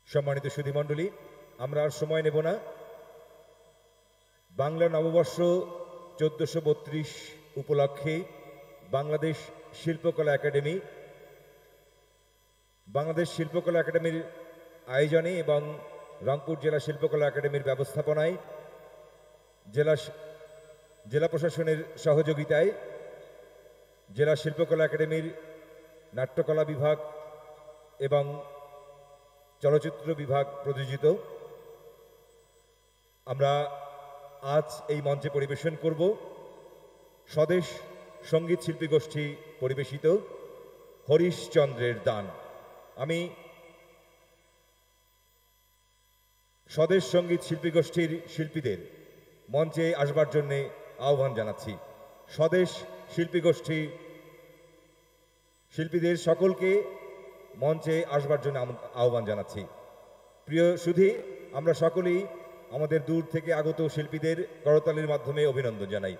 সম্মানিত সুধীমণ্ডলী, আমরা আর সময় নেব না। বাংলা নববর্ষ 1432 উপলক্ষে বাংলাদেশ শিল্পকলা একাডেমির আয়োজনে এবং রংপুর জেলা শিল্পকলা একাডেমির ব্যবস্থাপনায় জেলা প্রশাসনের সহযোগিতায় জেলা শিল্পকলা একাডেমির নাট্যকলা বিভাগ এবং চলচ্চিত্র বিভাগ প্রযোজিত আমরা আজ এই মঞ্চে পরিবেশন করব স্বদেশ সঙ্গীত শিল্পী গোষ্ঠী পরিবেশিত হরিশচন্দ্রের দান। আমি স্বদেশ সঙ্গীত শিল্পী গোষ্ঠীর শিল্পীদের মঞ্চে আসবার জন্য আহ্বান জানাচ্ছি। স্বদেশ শিল্পী গোষ্ঠী শিল্পীদের সকলকে মঞ্চে আসবার জন্য আহ্বান জানাচ্ছি। প্রিয় সুধী, আমরা সকলেই আমাদের দূর থেকে আগত শিল্পীদের করতালির মাধ্যমে অভিনন্দন জানাই।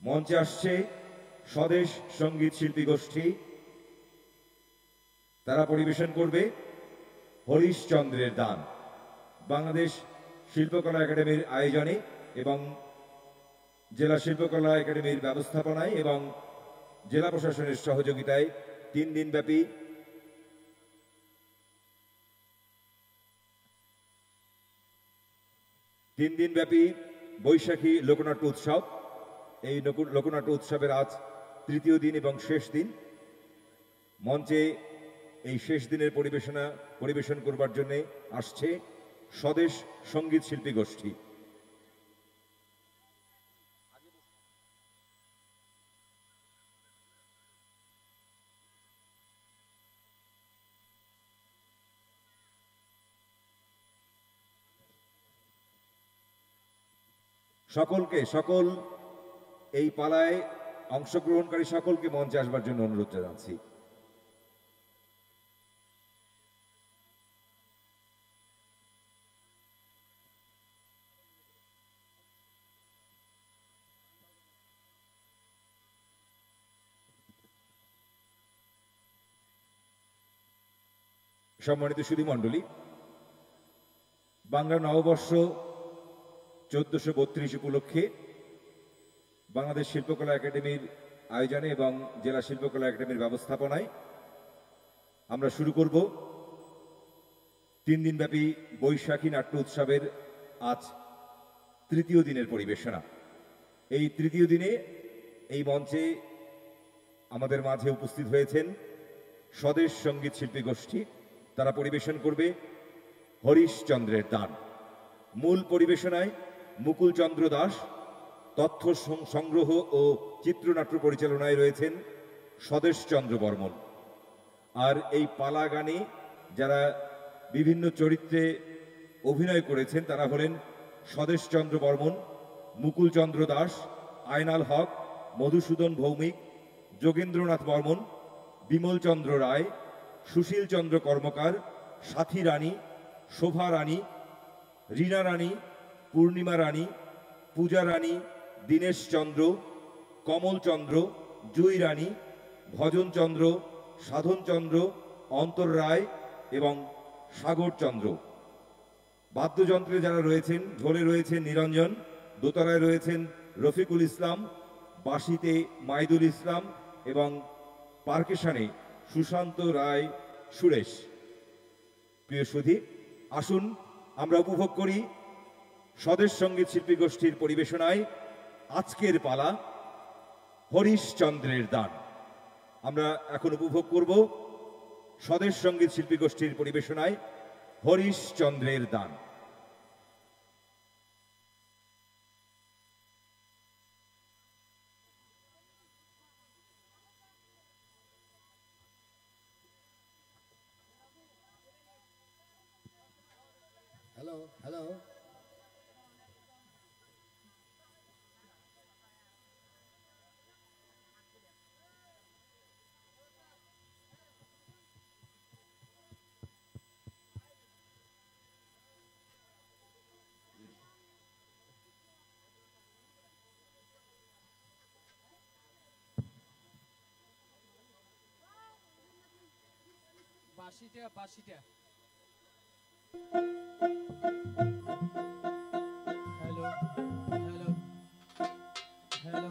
মঞ্চে আসছে স্বদেশ সঙ্গীত শিল্পী গোষ্ঠী। তারা পরিবেশন করবে হরিশচন্দ্রের দান। বাংলাদেশ শিল্পকলা একাডেমির আয়োজনে এবং জেলা শিল্পকলা একাডেমির ব্যবস্থাপনায় এবং জেলা প্রশাসনের সহযোগিতায় 3 দিনব্যাপী বৈশাখী লোকনাট্য উৎসব। এই লোকনাট্য উৎসবের আজ 3য় দিন এবং শেষ দিন। মঞ্চে এই শেষ দিনের পরিবেশন করবার জন্য আসছে স্বদেশ সঙ্গীত শিল্পী গোষ্ঠী। সকল এই পালায় অংশগ্রহণকারী সকলকে মঞ্চে আসবার জন্য অনুরোধ জানাচ্ছি। সম্মানিত সুধীমণ্ডলী, বাংলা নববর্ষ 1432 উপলক্ষে বাংলাদেশ শিল্পকলা একাডেমির আয়োজনে এবং জেলা শিল্পকলা একাডেমির ব্যবস্থাপনায় আমরা শুরু করব 3 দিনব্যাপী বৈশাখী নাট্য উৎসবের আজ 3য় দিনের পরিবেশনা। এই 3য় দিনে এই মঞ্চে আমাদের মাঝে উপস্থিত হয়েছেন স্বদেশ সঙ্গীত শিল্পী গোষ্ঠী। তারা পরিবেশন করবে হরিশচন্দ্রের দান। মূল পরিবেশনায় মুকুল চন্দ্র দাস, তথ্য সংগ্রহ ও চিত্রনাট্য পরিচালনায় রয়েছেন স্বদেশ চন্দ্র বর্মন। আর এই পালা গানে যারা বিভিন্ন চরিত্রে অভিনয় করেছেন তারা হলেন স্বদেশ চন্দ্র বর্মন, মুকুল চন্দ্র দাস, আয়নাল হক, মধুসূদন ভৌমিক, যোগেন্দ্রনাথ বর্মন, বিমল চন্দ্র রায়, সুশীল চন্দ্র কর্মকার, সাথী রানী, শোভা রানী, রীনা রানী, পূর্ণিমা রানী, পূজা রানী, দীনেশ চন্দ্র, কমল চন্দ্র, জুই রানী, ভজন চন্দ্র, সাধন চন্দ্র, অন্তর রায় এবং সাগর চন্দ্র। বাদ্যযন্ত্রে যারা রয়েছেন, ঢোলে রয়েছেন নিরঞ্জন, দোতারায় রয়েছেন রফিকুল ইসলাম, বাঁশিতে মাইদুল ইসলাম এবং পারকেশনে সুশান্ত রায় সুরেশ। প্রিয় সুধী, আসুন আমরা উপভোগ করি স্বদেশ সঙ্গীত শিল্পী গোষ্ঠীর পরিবেশনায় আজকের পালা হরিশচন্দ্রের দান। আমরা এখন উপভোগ করব স্বদেশ সঙ্গীত শিল্পী গোষ্ঠীর পরিবেশনায় হরিশচন্দ্রের দান। Hello. 80 হ্যালো হ্যালো হ্যালো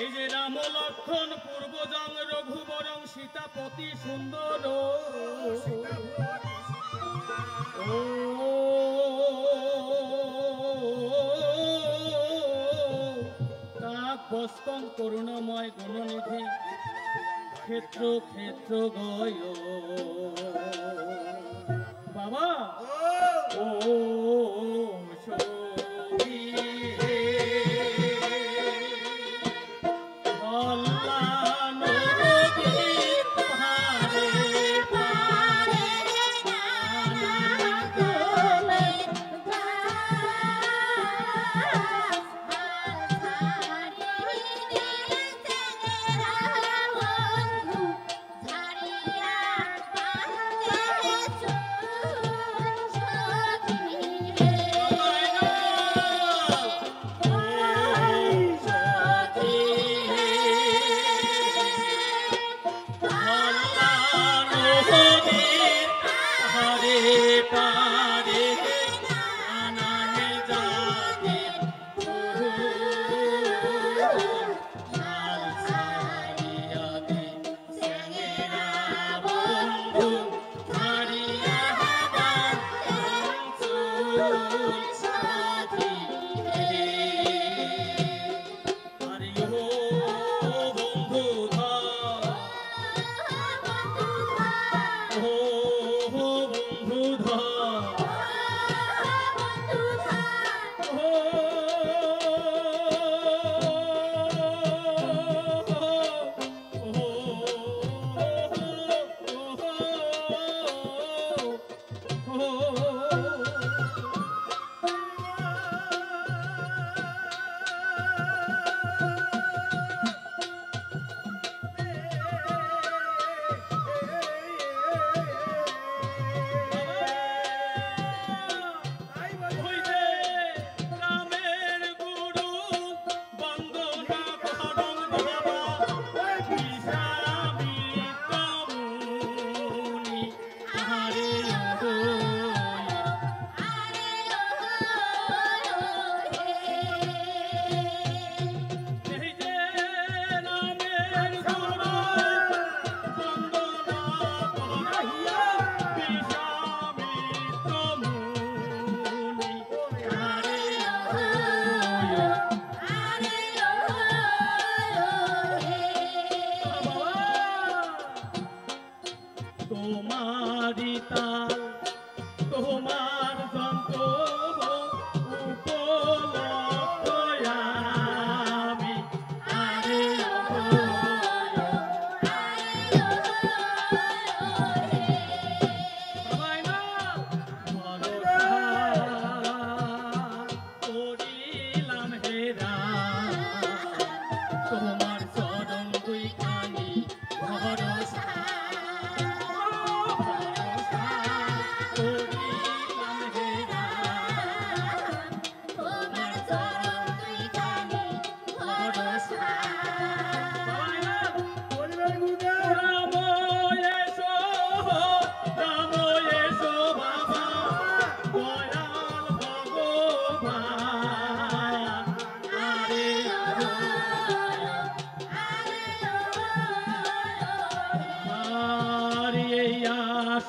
এই যে রাম লক্ষণ পূর্বজং রঘুবরং সীতাপতি সুন্দর কাক বস্তং করুণাময় গুণনিধি ক্ষেত্র ক্ষেত্র গয় বাবা ও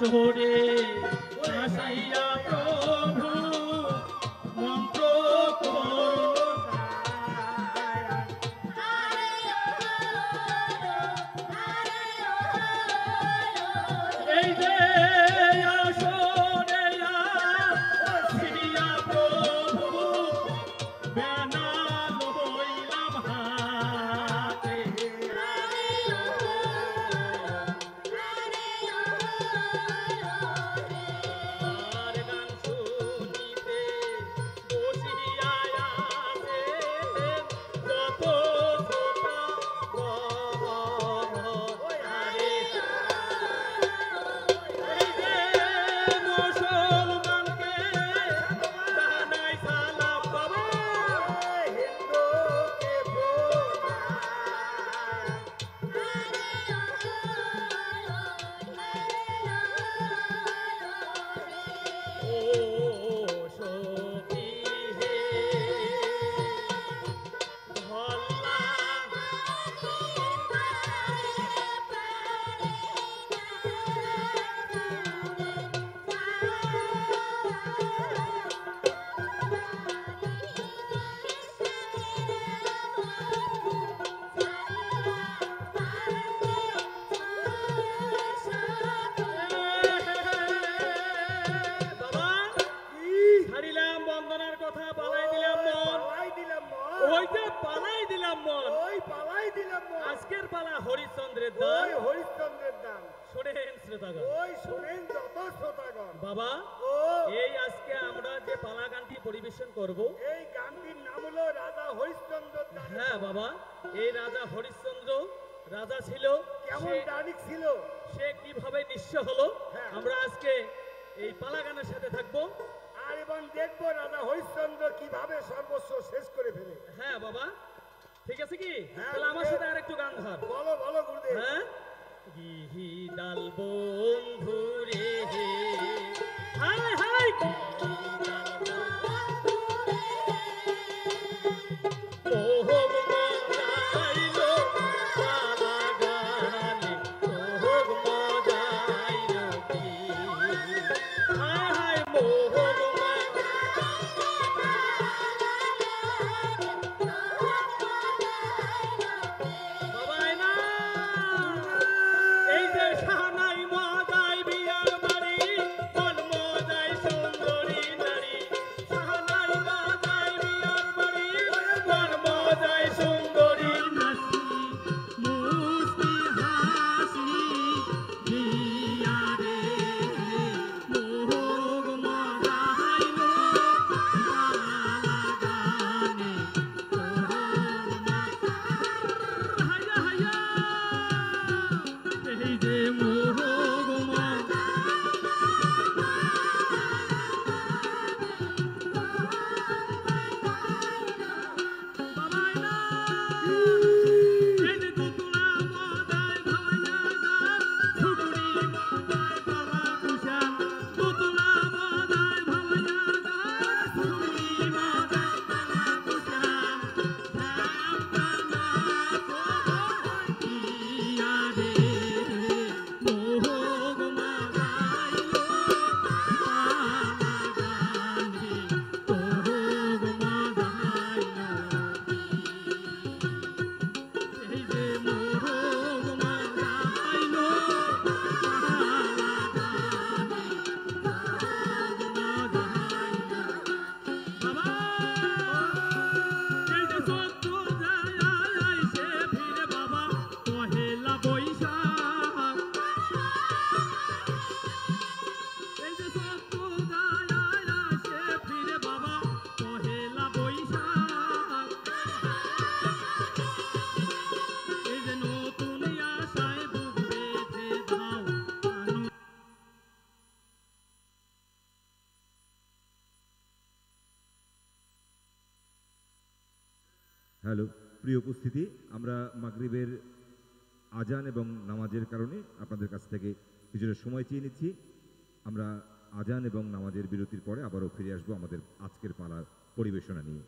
আসরে আসিয়া প্রভু মন্ত্র করুণ এই যে আসরে আসিয়া প্রভু বেনা লইলাম হাতে আর গান শুনিতে বসিয়া আছে কত শ্রোতা আরে এই যে মুসলমানকে জানাই সালাম বাবা ও সখী হে ভল্লা বাবা ছাড়িলাম বন্দনার কথা পালাই দিলাম মন ওই যে পালাই দিলাম মন আজকের পালা হরিশ্চন্দ্রের দান হরিশ্চন্দ্রের দান শোনেন শ্রোতাগণ ওই শোনেন যত শ্রোতাগণ বাবা ও এই আজকে আমরা যে পালা গানটি পরিবেশন করব এই গানটির নাম হলো রাজা হরিশ্চন্দ্র দান হ্যাঁ বাবা এই রাজা হরিশ্চন্দ্র রাজা ছিল কেমন সে- দানিক ছিল সে কিভাবে নিঃস্ব হলো হ্যাঁ। আমরা আজকে এই পালা গানের সাথে থাকবো আর এবং দেখবো রাজা হরিশ্চন্দ্র কিভাবে সর্বস্ব শেষ করে ফেলে হ্যাঁ বাবা ঠিক আছে কি হ্যাঁ, তাহলে আমার গুরুদেব। সাথে আরেকটু গান ধর বলো বলো গুরুদেব হ্যাঁ গিহি ডাল বন্ধু রে হাই হাই মোহগ মজাইলো পালা গানে মোহগ মজাইলো কি হাই হাই মোহগ বাবাই না এই যে শাহনাই মজাই বিয়ার বাড়ি মন মজাই সুন্দরী নারী শাহনাই মজাই বিয়ার বাড়ি মন মজাই সুন্দরী নাসি মুস্তি হাসি বিয়ারে মোহগ মজাইলো পালা গানে হাইয়া হাইয়া এই যে মোহগ বাবাই না এই যে দুতুলা মজাই ভাইয়া গান ছুকুরি মজাই বাবা কুশা দুতুলা মজাই ভাইয়া গান ছুকুরি মজাই বাবা কুশা ধামকানা ইয়া রে মোহগ মজাইলো পালা গানে মোহগ মজাইলো এই যে মোহগ মজাইলো পালা গানে মোহগ মজাইলো বাবা এই যে সত্য যায় আইসে ফিরে বাবা পহেলা বৈশাখ এই যে সত্য যায় আইসে ফিরে বাবা পহেলা বৈশাখ এই যে নতুন আশায় বুক বেঁধে দাও হ্যালো প্রিয় উপস্থিতি, আমরা মাগরিবের আজান এবং নামাজের কারণে আপনাদের কাছ থেকে কিছুটা সময় চেয়ে নিচ্ছি। আমরা আজান এবং নামাজের বিরতির পরে আবারও ফিরে আসবো আমাদের আজকের পালার পরিবেশনা নিয়ে।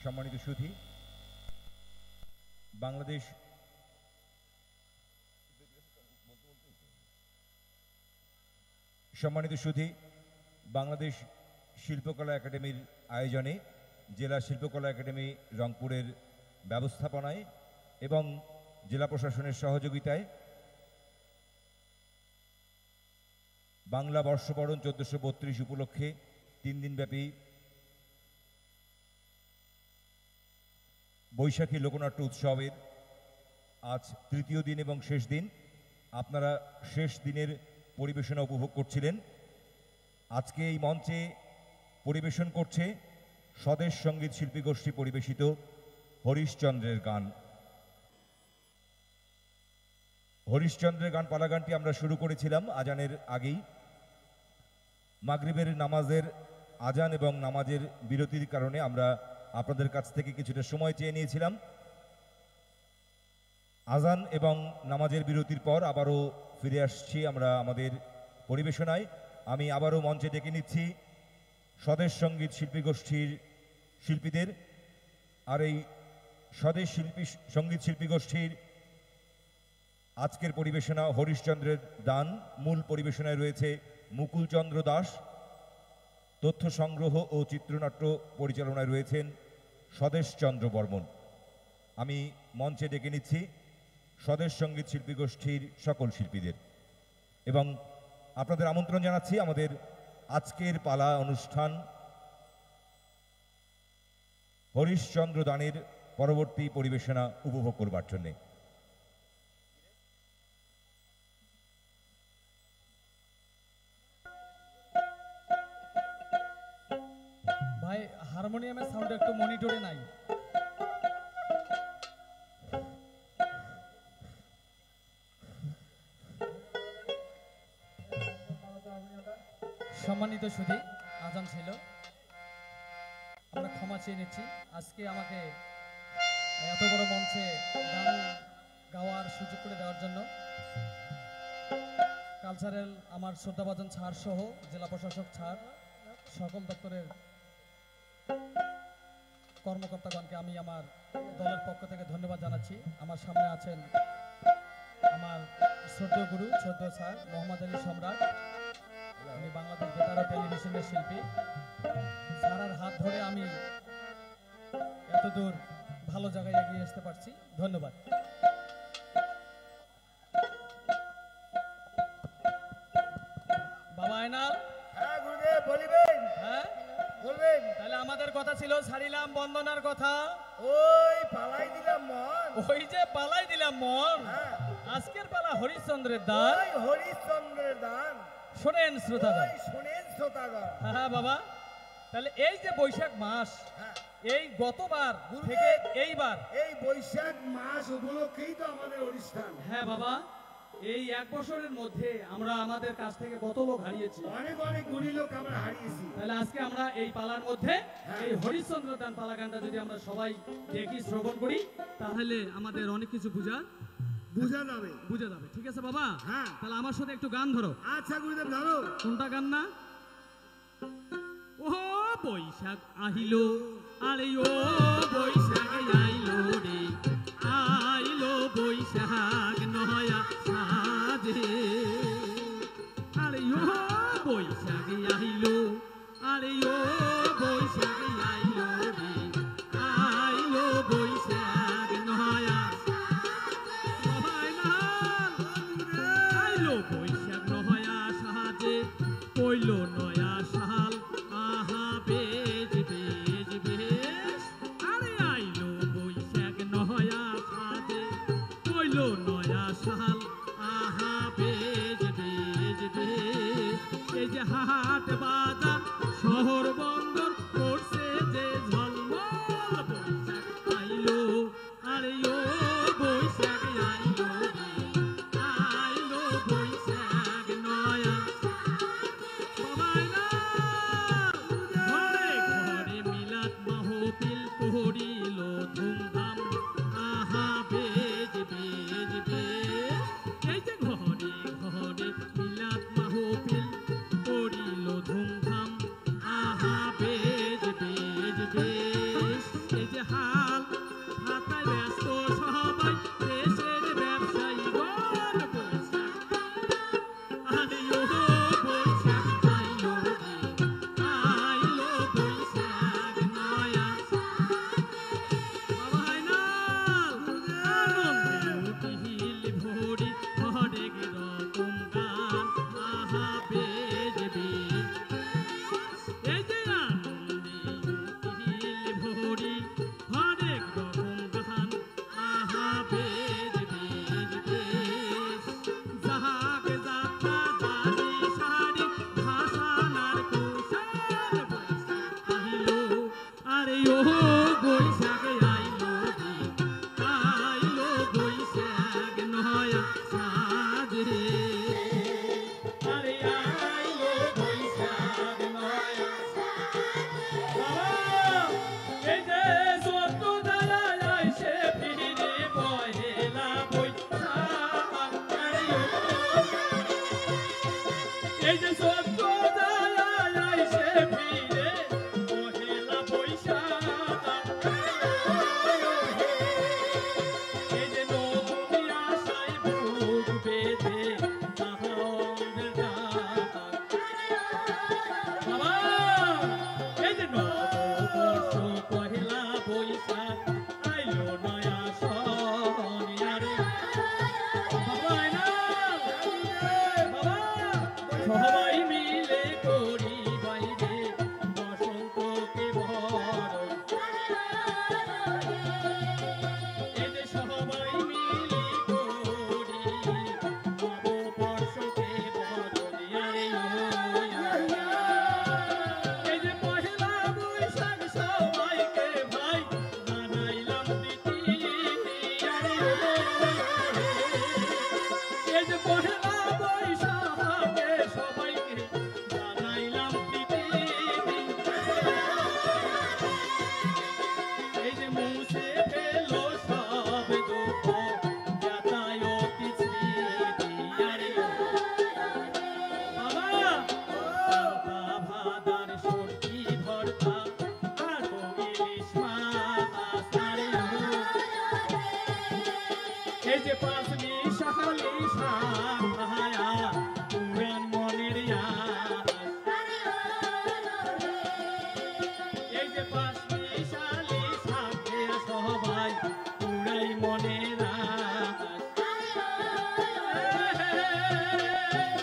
সম্মানিত সুধী, বাংলাদেশ বাংলাদেশ শিল্পকলা একাডেমির আয়োজনে জেলা শিল্পকলা একাডেমি রংপুরের ব্যবস্থাপনায় এবং জেলা প্রশাসনের সহযোগিতায় বাংলা বর্ষবরণ 1432 উপলক্ষে 3 দিনব্যাপী বৈশাখী লোকনাট্য উৎসবের আজ তৃতীয় দিন এবং শেষ দিন। আপনারা শেষ দিনের পরিবেশনা উপভোগ করছিলেন। আজকে এই মঞ্চে পরিবেশন করছে স্বদেশ সঙ্গীত শিল্পী গোষ্ঠী পরিবেশিত হরিশচন্দ্রের গান। হরিশচন্দ্রের গান পালা গানটি আমরা শুরু করেছিলাম আজানের আগেই। মাগরিবের নামাজের আজান এবং নামাজের বিরতির কারণে আমরা আপনাদের কাছ থেকে কিছুটা সময় চেয়ে নিয়েছিলাম। আজান এবং নামাজের বিরতির পর আবারও ফিরে আসছি আমরা আমাদের পরিবেশনায়। আমি আবারও মঞ্চে ডেকে নিচ্ছি স্বদেশ সঙ্গীত শিল্পী গোষ্ঠীর শিল্পীদের। আর এই স্বদেশ সঙ্গীত শিল্পী গোষ্ঠীর আজকের পরিবেশনা হরিশচন্দ্রের দান। মূল পরিবেশনায় রয়েছে মুকুলচন্দ্র দাস। তথ্য সংগ্রহ ও চিত্রনাট্য পরিচালনায় রয়েছেন স্বদেশচন্দ্র বর্মন। আমি মঞ্চে ডেকে নিচ্ছি স্বদেশ সঙ্গীত শিল্পী গোষ্ঠীর সকল শিল্পীদের এবং আপনাদের আমন্ত্রণ জানাচ্ছি আমাদের আজকের পালা অনুষ্ঠান হরিশচন্দ্র দানের পরবর্তী পরিবেশনা উপভোগ করবার জন্যে। ভাই হারমোনিয়ামের সাউন্ড একটু মনিটরে নাই। সম্মানিত সুধী, আজান ছিল, আমরা ক্ষমা চেয়ে নিচ্ছি। আজকে আমাকে এত বড় মঞ্চে গান গাওয়ার সুযোগ করে দেওয়ার জন্য কালচারাল আমার শ্রদ্ধাভাজন ছাড় সহ জেলা প্রশাসক ছাড় সকল দপ্তরের কর্মকর্তাগণকে আমি আমার দলের পক্ষ থেকে ধন্যবাদ জানাচ্ছি। আমার সামনে আছেন আমার শ্রদ্ধেয় গুরু শ্রদ্ধেয় স্যার মোহাম্মদ আলী সম্রাট। উনি বাংলাদেশ বেতার ও টেলিভিশনের শিল্পী। স্যারের হাত ধরে আমি এতদূর ভালো জায়গায় এগিয়ে আসতে পারছি। ধন্যবাদ। বাবা আয়নাল, হ্যাঁ গুরুদেব বলিবেন। হ্যাঁ বলবেন। তাহলে আমাদের কথা ছিল ছাড়িলাম বন্দনার কথা, ওই পালাই দিলাম মন। ওই যে পালাই দিলাম মন। হ্যাঁ, আজকের পালা হরিশ্চন্দ্রের দান। ওই হরিশ্চন্দ্রের দান। শোনেন শ্রোতাগণ। ওই শুনেন শ্রোতাগণ। হ্যাঁ বাবা, তাহলে এই যে বৈশাখ মাস, হ্যাঁ, এই গতবার গুরুদেব, থেকে এইবার, এই বৈশাখ মাস উপলক্ষেই তো আমাদের অনুষ্ঠান। হ্যাঁ বাবা, এই এক বছরের মধ্যে আমরা আমাদের কাছ থেকে কত লোক হারিয়েছি। অনেক অনেক গুণী লোক আমরা হারিয়েছি। তাহলে আজকে আমরা এই পালার মধ্যে এই হরিশ্চন্দ্র দান পালা গানটা যদি আমরা সবাই দেখি শ্রবণ করি তাহলে আমাদের অনেক কিছু বুঝা যাবে। ঠিক আছে বাবা? হ্যাঁ। তাহলে আমার সাথে একটু গান ধরো। আচ্ছা গুরুদেব ধরো। কোনটা গান না? ও বৈশাখ আহিল, আরে ও বৈশাখ আইলো রে, আইলো বৈশাখ নয়া সাজে। আরে ও বৈশাখ আইলো, আরে ও বৈশাখ আইলো রে, আইলো বৈশাখ নয়া আইলো বৈশাখ নয়া সাজে, কইলো নয়া সাল আহা বেজ বেজ বেশ। আরে আইলো বৈশাখ নয়া সাজে, কইলো নয়া সাল আহা বেজ বেজ বেশ। এই যে হাট বাজার শহর বন্দর করছে যে ঝলমল, বৈশাখ আইলো, আরে ও বৈশাখ আইলো রে, আইলো বৈশাখ নয়া। বাবাই না ঘরে ঘরে মিলাদ মাহফিল পড়িল ধুমধাম, আহা বেজ বেজ বেশ। এই যে ঘরে ঘরে মিলাদ মাহফিল পড়িল ধুমধাম, আহা বেজ বেজ বেশ। এই যে যে পাঁচ নিশাখালি সাহায়া পুরান মনের এই যে পাঁচ নিশালি সাথে সবাই পুরাই মনের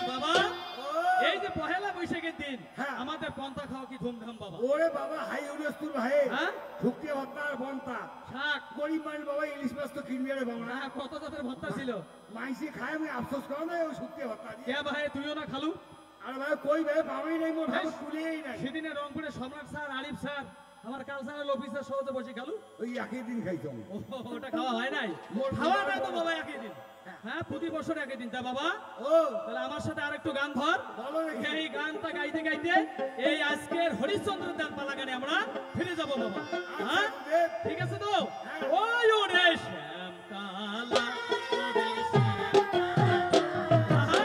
বাবা এই যে পহেলা বৈশাখের দিন হ্যাঁ। আমাদের পন্থা খাওয়া কি ধুমধাম বাবা ওরে বাবা হাই উড়স্তুর ভাই হ্যাঁ? শুক্তি হত্যা আর বন্তা শাক গরিব মানুষ বাবা ইলিশ মাছ তো কিনবে রে বাবা না কত জাতের ভর্তা ছিল মাইসি খায় আমি আফসোস করো না ওই শুক্তি হত্যা দিয়ে কে ভাই তুইও না খালু আর ভাই কই ভাই পাওয়াই নাই মোর ভাবে তুলেই নাই সেদিনে রংপুরে সম্রাট স্যার আরিফ স্যার আমার কালচারাল অফিসার সহজে বসে খালু ওই একই দিন খাইছো আমি ও, ওটা খাওয়া হয় নাই মোর খাওয়া বাবা নাই তো বাবা একই দিন হ্যাঁ প্রতি বছর একই দিন তা বাবা ও তাহলে আমার সাথে আরেকটু গান ধর বলো দেখি। এই গানটা গাইতে গাইতে এই আজকের হরিশ্চন্দ্র দান পালা গানে আমরা ফিরে যাব বাবা হ্যাঁ দেব। ঠিক আছে তো হ্যাঁ। ওই ওরে শ্যাম কালা ওরে শ্যাম কালা। আহা!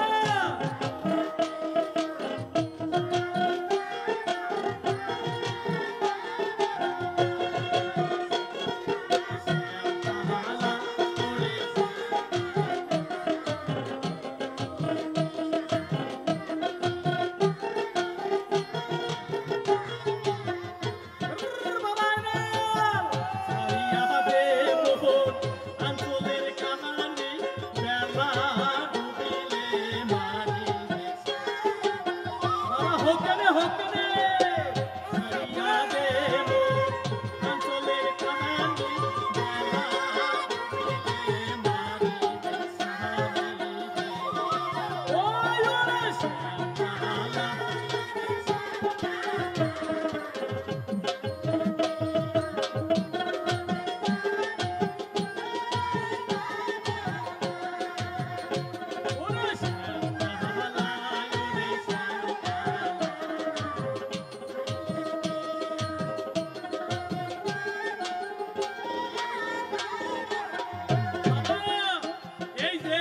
এই যে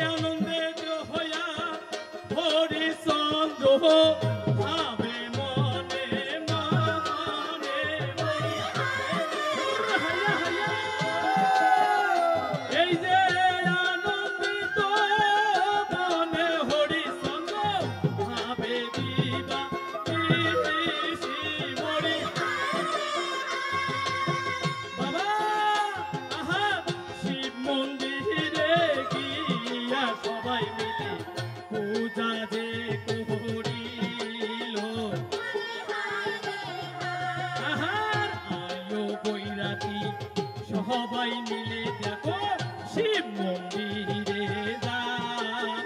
আনন্দিত হইয়া হরিচন্দ্র ভাবে মনে মনে এই যে আনন্দিত মনে হরিচন্দ্র ভাবে দিবা মরি বাবা আহা শিব মন্দিরে গিয়া সবাই মিলে পূজা যে করিল আহার আয়ো বৈরাতি সবাই মিলে দেখো শিব মন্দিরে যায়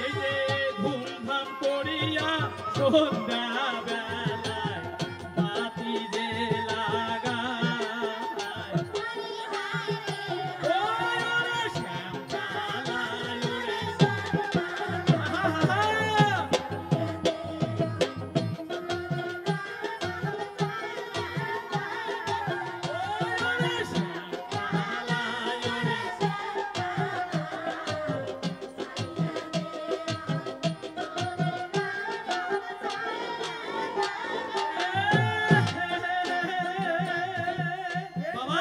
এই যে ধুমধাম করিয়া সন্ধ্যা বেলায় বাতি যে লাগায় ওই ওরে শ্যাম কালায় ওরে আহা! ওই ওরে শ্যাম কালায় ওরে বাবা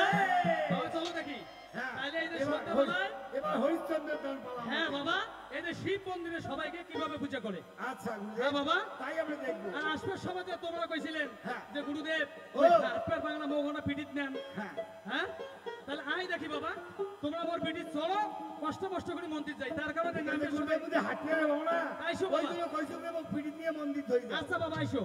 বাবা চলো দেখি হ্যাঁ তাহলে এই যে এবার সন্ধ্যাবেলায় এবার হরিশ্চন্দ্রের দান পালা হ্যাঁ বাবা এই যে শিব মন্দিরে সবাইকে কিভাবে পূজা করে আচ্ছা গুরুদেব। হ্যাঁ বাবা তাই আমরা দেখবো আর আসবার সময় যে তোমরা কইছিলেন হ্যাঁ। যে গুরুদেব ও। ওই হাতপার বাংলা মৌগনা পিঠিত নেন হ্যাঁ হ্যাঁ তাহলে আই দেখি বাবা তোমরা মোর পিঠিত চলো কষ্ট কষ্ট করে মন্দির যাই তার কারণে আমি নামের গুরুদেব সবাই বুঝে হাঁটতে রে বাবা না আইসো ওই বাবা। জন্য কইছো যে মোক পিড়ি নিয়ে মন্দির ধরে যাও আচ্ছা বাবা আইসো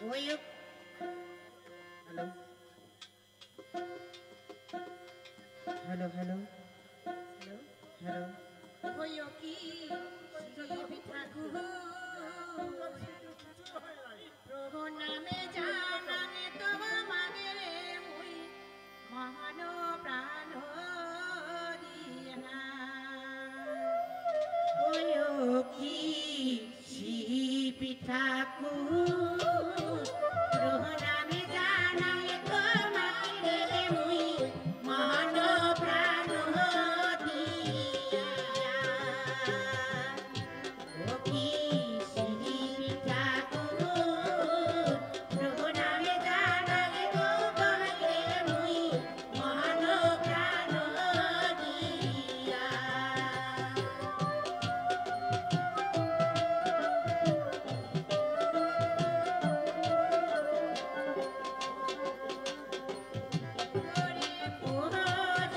হইও hello hello hello hello hello হইও কি শিবি ঠাকুর প্রভু নামে জানাঙে তব মাগে মুই মহান প্রাণ দিয়া হইও কি শিবি ঠাকুর প্রভু নামে জানাঙে তব মাগে মুই মহান প্রাণ দিয়া ও কি শিবি ঠাকুর প্রভু নামে জানাঙে তব মাগে মুই মহান প্রাণ দিয়া ওরে পোহর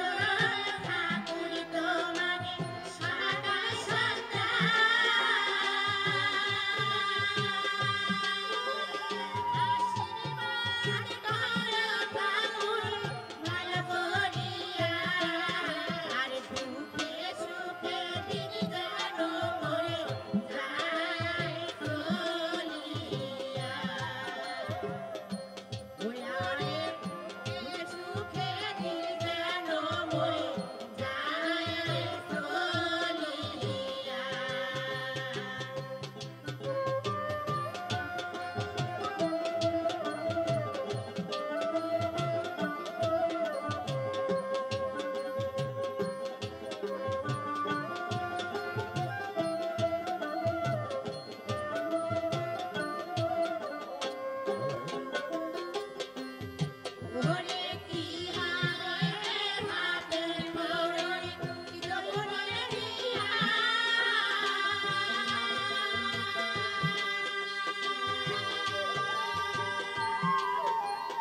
ঠাকুর তোমারে সাদা সাদা আশীর্বাদ করো ঠাকুর ভালো করিয়া আর সুখে সুখে দিন যেন মোরে যায় চলিয়া ওয়ারে সুখে দিল যেন মোরে যায় চলিয়া ওরে কি হারে হাতে মোরে কি তোরে দিয়া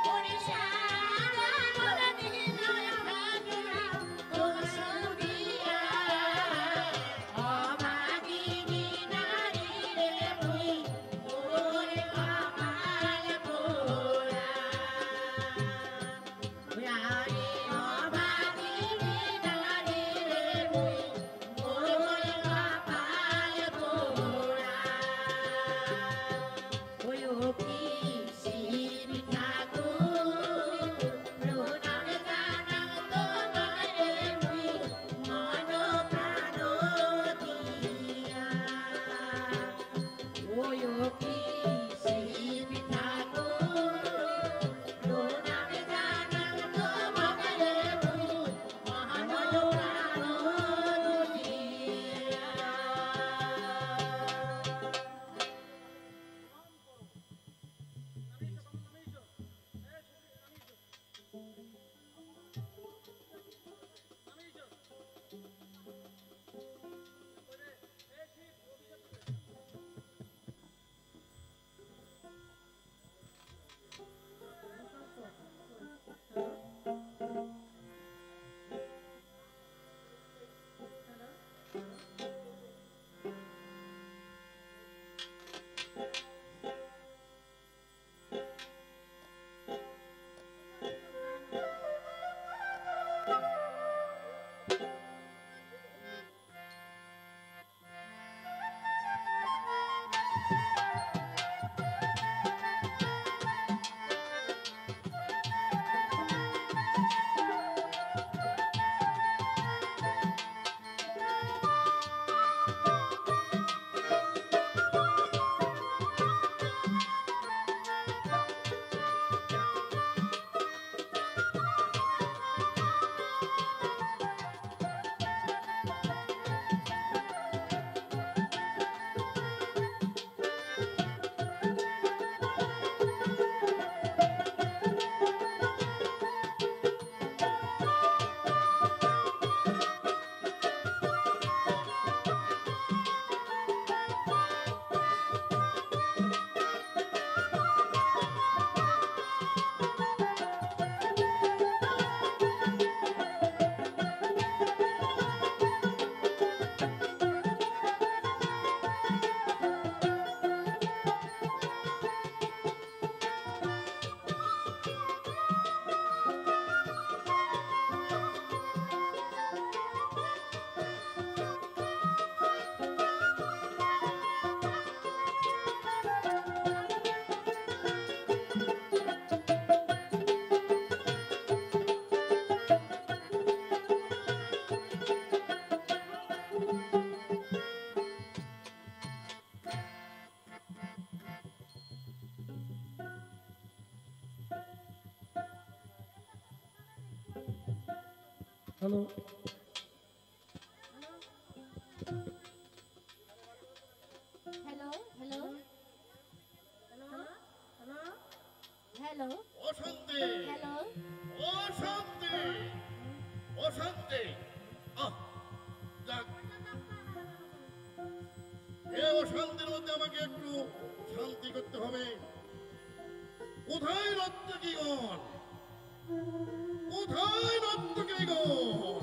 ওরে সারা মোরে দিল ভাগিয়া তোর সুদিয়া অভাগিনী নারী রে মুই ওরে কপাল পোড়া ওরে অভাগিনী নারী রে মুই ওরে কপাল পোড়া ওই ও কি শিবি ঠাকুর প্রণাম জানাং তোমারে মুই মন প্রাণ দিয়া ওই ও কি শিবি ঠাকুর প্রণাম জানাং তোমারে মুই মন প্রাণ দিয়া হ্যালো হ্যালো হ্যালো হ্যালো অশান্তি হ্যালো অশান্তি অশান্তি আহ যাক এই অশান্তির মধ্যে আমাকে একটু শান্তি করতে হবে। কোথায় নর্তকীগণ কোথায় নর্তকীগণ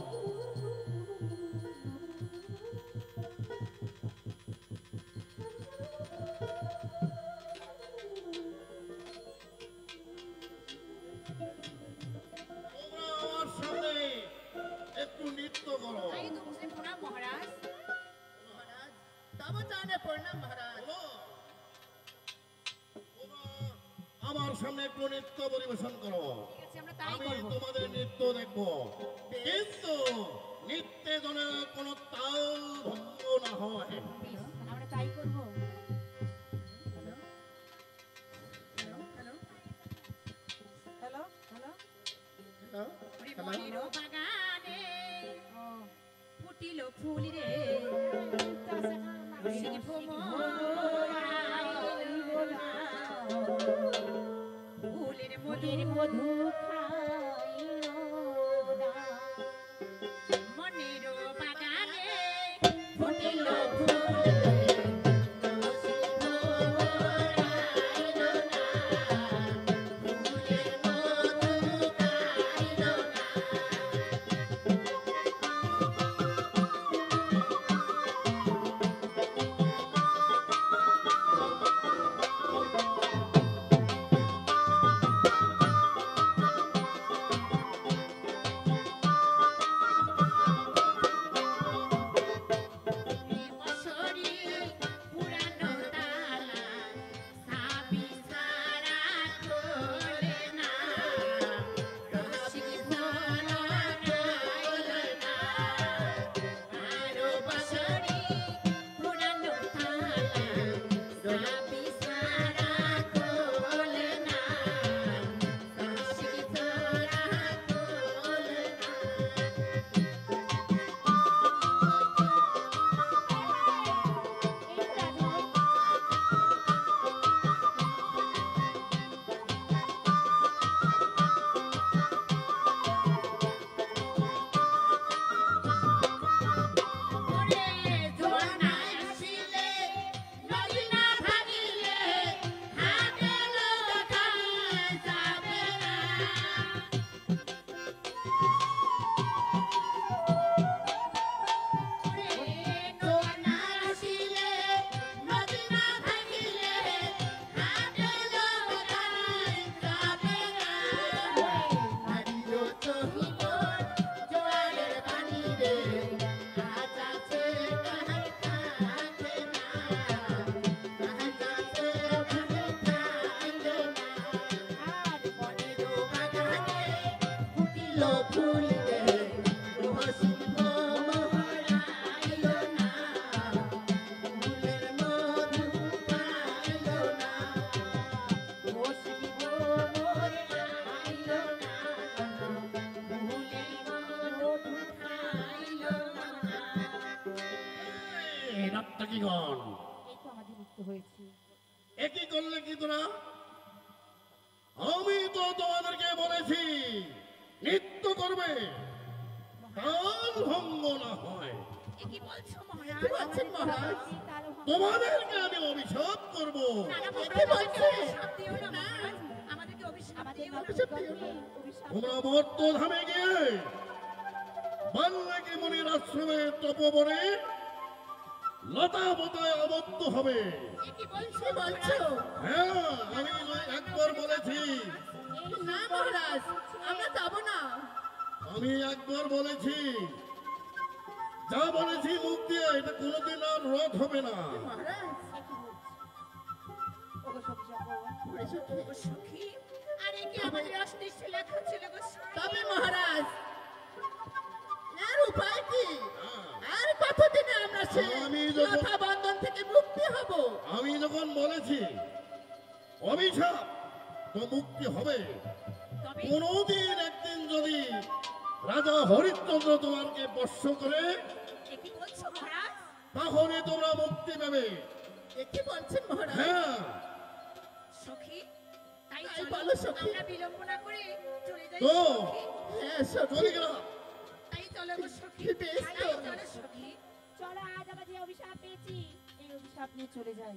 তোমরা আমার সামনে একটু নৃত্য করো। आई तुमसे प्रणाम महाराज महाराज तब जाने प्रणाम महाराज আমার সামনে একটু নৃত্য পরিবেশন করো। ঠিক আছে আমরা তাই আমি করব তোমাদের নৃত্য দেখব, কিন্তু নৃত্যে যেন কোনো তাল ভঙ্গ না হয়। বেশ, আমরা তাই করব মনের বাগানে ফুটিল ফুল রে রসিক ফুলের মধুর মধু মনের বাগানে ফুটিল ফুল নর্তকীগণ এই তো আমাদের নৃত্য হয়েছে একই করলে কি তোরা? আমি তো তোমাদেরকে বলেছি নৃত্য করবে, তাল ভঙ্গ না হয়। কি বলছো মহারাজ বলছেন মহারাজ তোমাদেরকে আমি অভিশাপ করব। আমাদেরকে অভিশাপ তোমরা মর্তধামে গিয়ে বাল্মীকি মুনির আশ্রমে তপবনে লতা পতায় আবদ্ধ হবে। কি বলছো বলছো হ্যাঁ, আমি একবার বলেছি। না মহারাজ আমরা যাব না আমি একবার বলেছি, যা বলেছি মুখ দিয়ে এটা কোনোদিন আর রদ হবে না। সখী আরে কি আমাদের অস্তিত্ব লেখা ছিল গো তবে মহারাজ এর উপায় কি? আর কতদিনে আমরা সেই আমি যখন- কথা বন্ধন থেকে মুক্তি হব? আমি যখন বলেছি অভিশাপ তো মুক্তি হবে, তবে কোনোদিন একদিন যদি রাজা হরিশ্চন্দ্র তোমাকে বর্ষ করে, এ কি বলছো মহারাজ? তখনই তোমরা মুক্তি পাবে। কি বলছেন মহারাজ? হ্যাঁ, সখী, তাই তাই চলো, বলো সখী। আমরা বিলম্ব না করে চলে যাই তো সখী। হ্যাঁ সখী। চলে গেলাম। তাই চলো গো সখী, বেশ তাই তো। চলো সখী। চলো আজ আমরা যে অভিশাপ পেয়েছি এই অভিশাপ নিয়ে চলে যাই।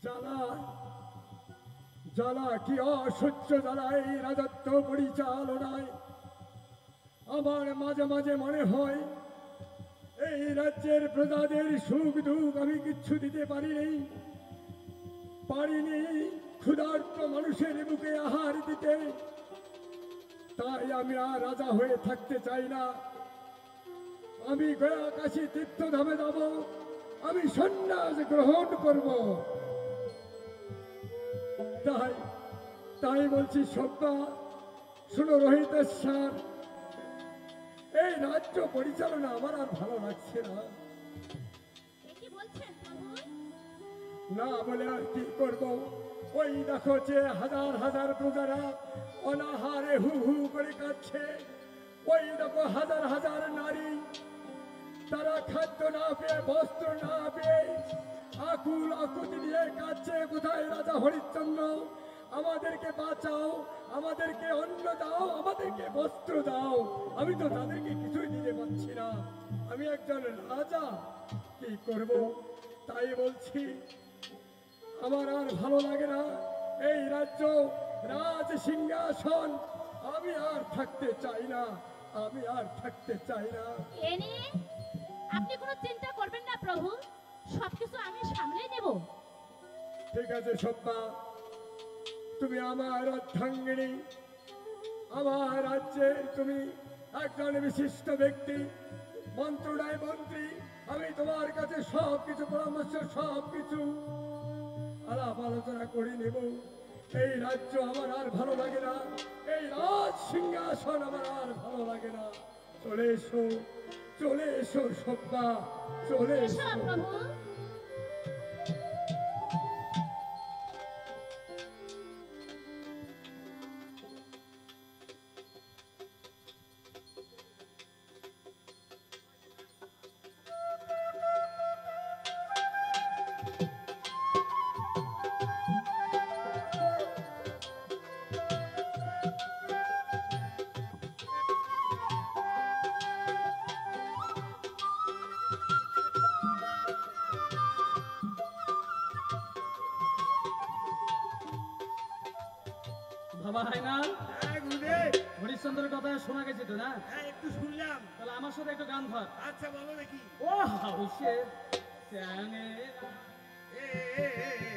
জ্বালা জ্বালা কি অসহ্য জ্বালা এই রাজত্ব পরিচালনায়। আমার মাঝে মাঝে মনে হয় এই রাজ্যের প্রজাদের সুখ দুঃখ আমি কিচ্ছু দিতে পারিনি ক্ষুধার্ত মানুষের বুকে আহার দিতে। তাই আমি আর রাজা হয়ে থাকতে চাই না। আমি গয়া কাশী তীর্থধামে যাব, আমি সন্ন্যাস গ্রহণ করব। তাই তাই বলছি সব্বা, শুনো রোহিতেশ্বর, এই রাজ্য পরিচালনা আমার আর ভালো লাগছে না। এ কি বলছেন প্রভু? না বলে আর কি করব? ওই দেখো যে হাজার হাজার প্রজারা অনাহারে হু হু করে কাঁদছে। ওই দেখো হাজার হাজার নারী, তারা খাদ্য না পেয়ে, বস্ত্র না পেয়ে আকুল আকুতি দিয়ে কাঁদছে। কোথায় রাজা হরিশ্চন্দ্র? আমাদেরকে বাঁচাও, আমাদেরকে অন্ন দাও, আমাদেরকে বস্ত্র দাও। আমি তো তাদেরকে কিছুই দিতে পারছি না। আমি একজন রাজা, কি করব? তাই বলছি আমার আর ভালো লাগে না এই রাজ্য, রাজ সিংহাসন আমি আর থাকতে চাই না, আমি আর থাকতে চাই না। এ নিয়ে আপনি কোনো চিন্তা করবেন না প্রভু, সবকিছু আমি সামলে নেব। ঠিক আছে সব্বা, তুমি আমার অর্ধাঙ্গিনী, আমার রাজ্যের তুমি একজন বিশিষ্ট ব্যক্তি, মন্ত্রণায় মন্ত্রী। আমি তোমার কাছে সব কিছু পরামর্শ, সব কিছু আলাপ আলোচনা করে নেব। এই রাজ্য আমার আর ভালো লাগে না, এই রাজ সিংহাসন আমার আর ভালো লাগে না। চলে এসো, চলে এসো সব্বা, চলে এসো এসো। প্রভু। বাবা হায়নাল, হ্যাঁ গুরুদেব, হরিশ্চন্দ্রের কথা শোনা গেছে তো না? হ্যাঁ একটু শুনলাম। তাহলে আমার সাথে একটু গান ধর। আচ্ছা বলো দেখি। ও হাউসে স্যানে এ, এ, এ, এ,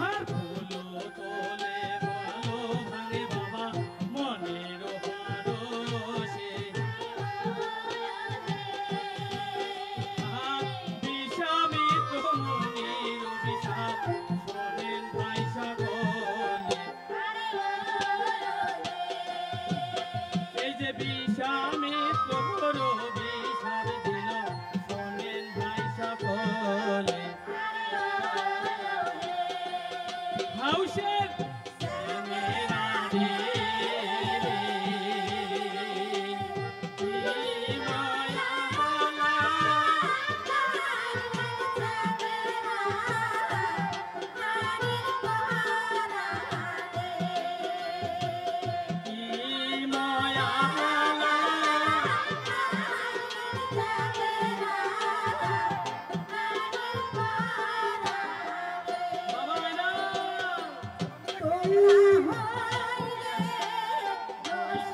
আর ফুলো তোলে ভালো ভাঙে বাবা মনের পরশে। বিষামিত মনির অভিশাপ শোনেন ভাই সকলে। এই যে বিষামিত অভিশাপ দিল শোনেন ভাই সকলে। হাউসের ছেলেরা রে, কি মায়া মালা। কি মায়া মালা। বাবা না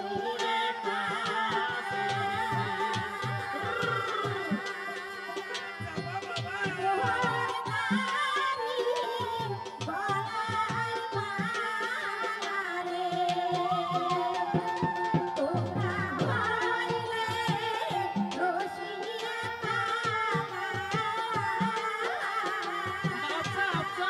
সুরে কাছে আচ্ছা আচ্ছা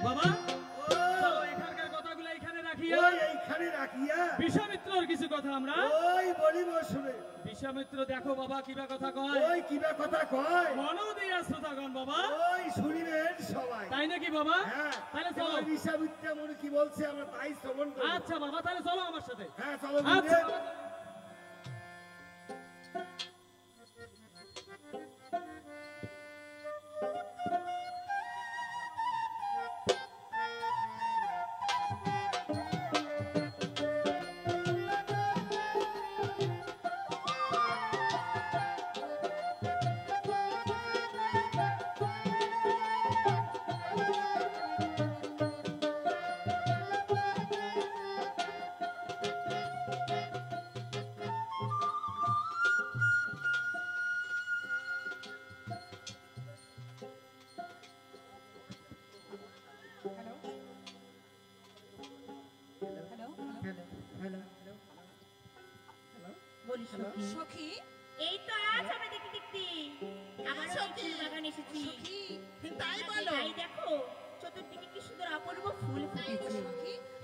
বাবা না বাবা চলো এখানকার কথাগুলো এখানে রাখিয়া ওই এইখানে রাখিয়া বিশ্বামিত্রর কিছু কথা আমরা ওই বলিব শুনে বিশ্বামিত্র দেখো বাবা কিবা কথা কয় ওই কিবা কথা কয় মনও দিয়া শ্রোতাগণ বাবা ওই শুনিবেন সবাই। তাই নাকি বাবা হ্যাঁ তাহলে চলো ঋষাবিদ্যা মনে কি বলছে আমরা তাই শ্রবণ করব। আচ্ছা বাবা তাহলে চলো আমার সাথে হ্যাঁ চলো আচ্ছা গুরুদেব। বাবা। সখী এই তো আজ আমরা দেখতে দেখতে আমার সখী। ফুল বাগান এসেছি। সখী, তাই বলো। তাই দেখো চতুর্দিকে কি সুন্দর অপূর্ব ফুল ফুটেছে।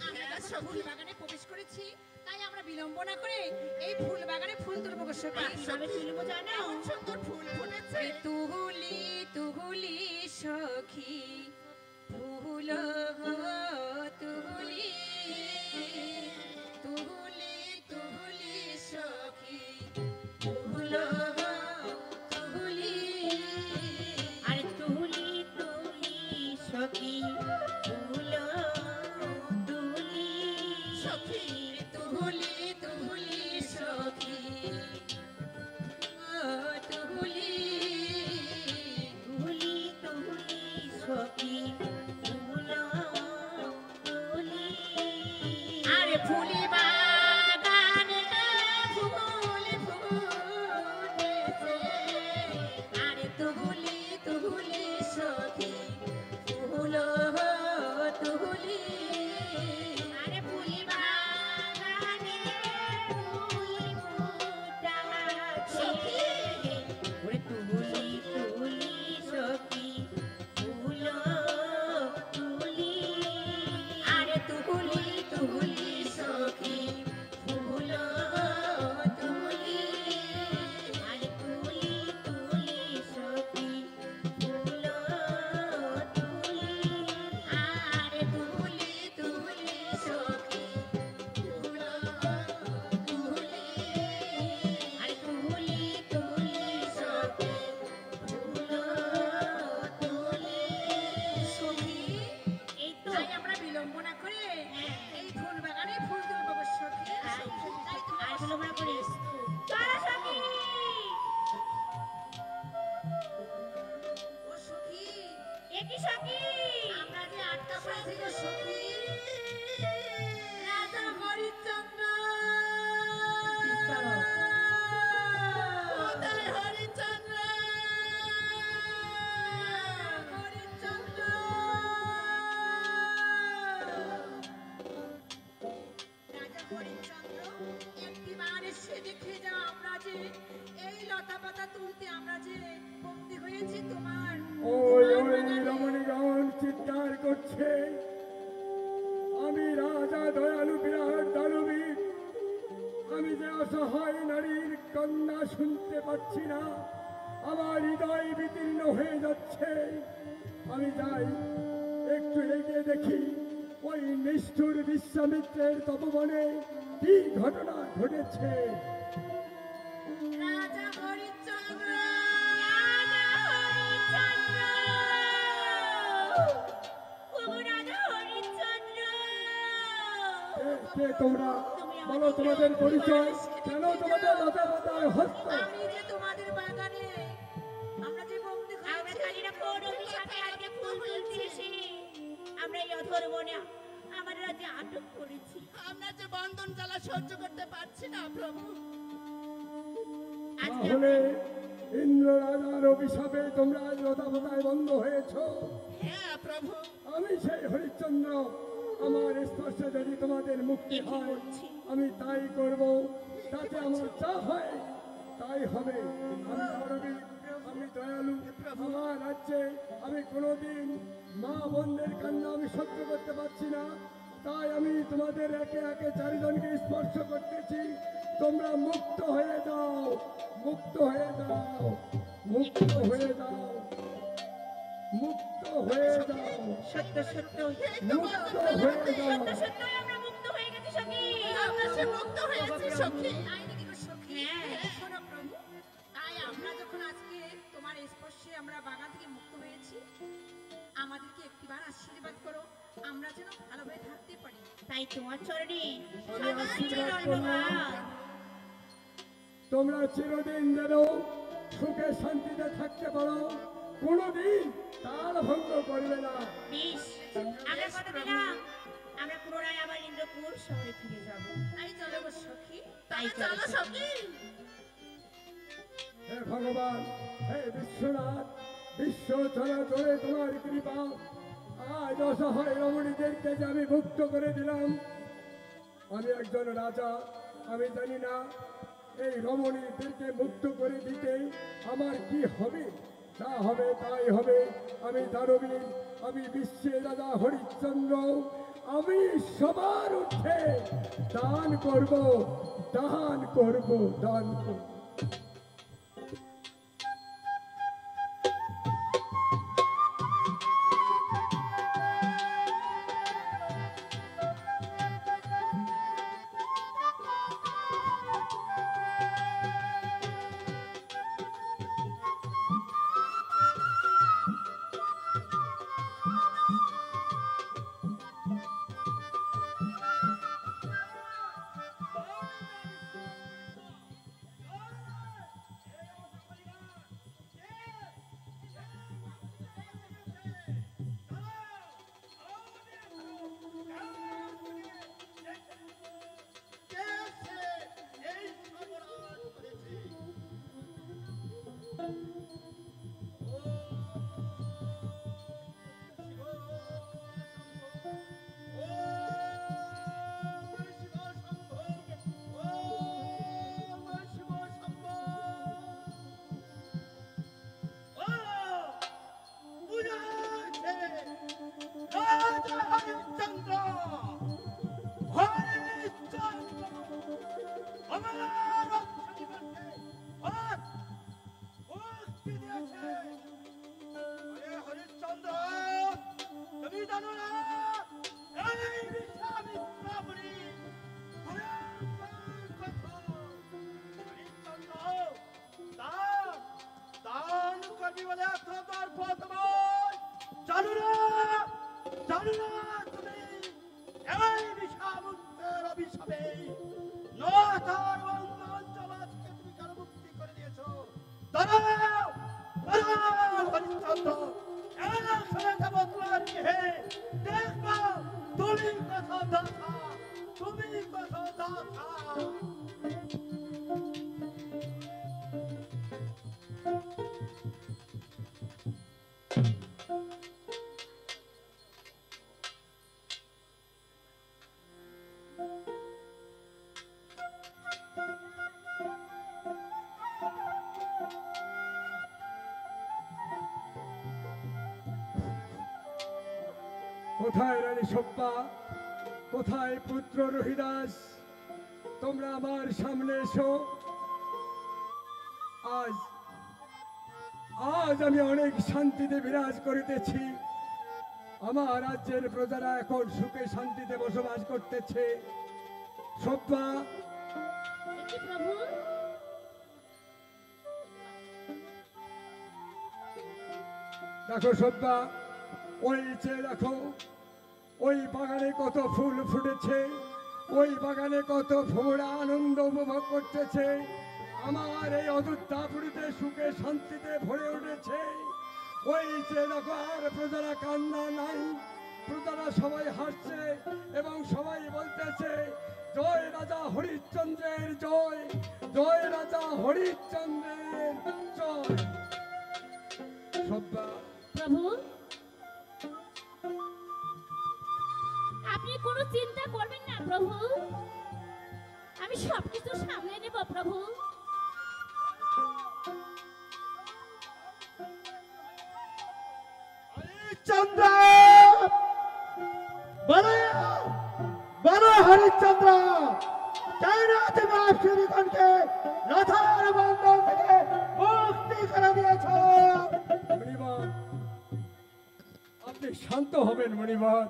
আমরা যখন ফুল বাগানে প্রবেশ করেছি তাই আমরা বিলম্ব না করে এই ফুল বাগানে ফুল তুলব গো সখী। কিভাবে তুলবো জানো? এমন সুন্দর ফুল ফুটেছে। তুহুলি তুহুলি সখী ফুল তুহুলি তুহুলি তুহুলি সখী ফুল তুহুলি। আরে তুলি তুলি সখী ফুল তুলি সখী তুহুলি তুহুলি সখী তুহুলি তুলি তুলি সখী ফুল তুলি। আরে ফুলি বাগানে ফুল ফুটেছে। আরে তুহুলি তুহুলি সখী ফুল তুহুলি। আরে ফুলি বাগানে অসহায় নারীর কান্না শুনতে পাচ্ছি না, আমার হৃদয় বিতীর্ণ হয়ে যাচ্ছে। আমি যাই, একটু এগিয়ে দেখি ওই নিষ্ঠুর বিশ্বামিত্রের তপবনে কি ঘটনা ঘটেছে। রাজা হরিশ্চন্দ্র, কে তোমরা? বলো তোমাদের পরিচয়, কেন তোমাদের মাথায় মাথায় হস্ত? আমি যে তোমাদের বাগানে আমরা যে বন্দি আমরা কালীরা কোন অভিশাপে আজকে ফুল তুলতেছি? আমরা এই অধর্মণা আমার রাজ্যে আটক করেছি। আমরা যে বন্ধন জ্বালা সহ্য করতে পারছি না প্রভু। তাহলে ইন্দ্র রাজার অভিশাপে তোমরা আজ লতাপাতায় বন্ধ হয়েছ। হ্যাঁ প্রভু, আমি সেই হরিশ্চন্দ্র, আমার স্পর্শে যদি তোমাদের মুক্তি হয় আমি তাই করব, তাতে আমার যা হয় তাই হবে। আমি মানবিক, আমি দয়ালু, আমার রাজ্যে আমি কোনোদিন মা বোনদের কান্না আমি সহ্য করতে পারছি না, তাই আমি তোমাদের একে একে চারিজনকে স্পর্শ করতেছি। তোমরা মুক্ত হয়ে যাও, মুক্ত হয়ে যাও, মুক্ত হয়ে যাও, মুক্ত হয়ে যাও, সত্য সত্য মুক্ত হয়ে যাও। সত্যই আমরা মুক্ত হয়ে গেছি সখী। আমরা সে মুক্ত হয়েছি সখী। তাই নাকি গো সখী? শোনো প্রভু, তাই আমরা যখন আজকে তোমার স্পর্শে আমরা বাগান থেকে মুক্ত হয়েছি, আমাদেরকে একটিবার আশীর্বাদ করো, আমরা যেন ভালোভাবে থাকতে পারি। তাই তোমার চরণে আমি আশীর্বাদ করলাম। ধন্যবাদ। তোমরা চিরদিন যেন সুখে শান্তিতে থাকতে পারো, কোনোদিন তাল ভঙ্গ করবে না। বেশ, আমরা কথা দিলাম আমরা পুনরায় আবার ইন্দ্রপুর শহরে ফিরে যাব। তাই চলো গো সখী, তাই তাই চলো চলো সখী। হে ভগবান, হে বিশ্বনাথ, বিশ্ব চলাচলে তোমার কৃপা, আজ অসহায় রমণীদেরকে যে আমি মুক্ত করে দিলাম। আমি একজন রাজা, আমি জানি না এই রমণীদেরকে মুক্ত করে দিতে আমার কি হবে। যা হবে তাই হবে। আমি দানবীর, আমি বিশ্বের রাজা হরিশ্চন্দ্র, আমি সবার ঊর্ধ্বে দান করব, দান করব, দান করব। কোথায় রানী সব্যা, কোথায় পুত্র রহিদাস? তোমরা আমার সামনে এসো। আজ আজ আমি অনেক শান্তিতে বিরাজ করিতেছি। আমার রাজ্যের প্রজারা এখন সুখে শান্তিতে বসবাস করতেছে। সব্যা, একি প্রভু, দেখো সব্যা, ওই যে দেখো ওই বাগানে কত ফুল ফুটেছে, ওই বাগানে কত ভোমরা আনন্দ উপভোগ করতেছে। আমার এই অযোধ্যাপুরীতে সুখে শান্তিতে ভরে উঠেছে। ওই যে দেখো আর প্রজারা কান্না নাই, প্রজারা সবাই হাসছে এবং সবাই বলতেছে জয় রাজা হরিশ্চন্দ্রের জয়, জয় রাজা হরিশ্চন্দ্রের জয়। সব্যা, প্রভু আপনি কোনো চিন্তা করবেন না প্রভু, আমি সবকিছু সামলে নেব প্রভু। হরিশ্চন্দ্র, বলো বলো হরিশ্চন্দ্র, কেন তুমি আশ্চর্যগণকে রথের বন্ধন থেকে মুক্তি করে দিয়েছ? মণিবার, আপনি শান্ত হবেন মণিবার।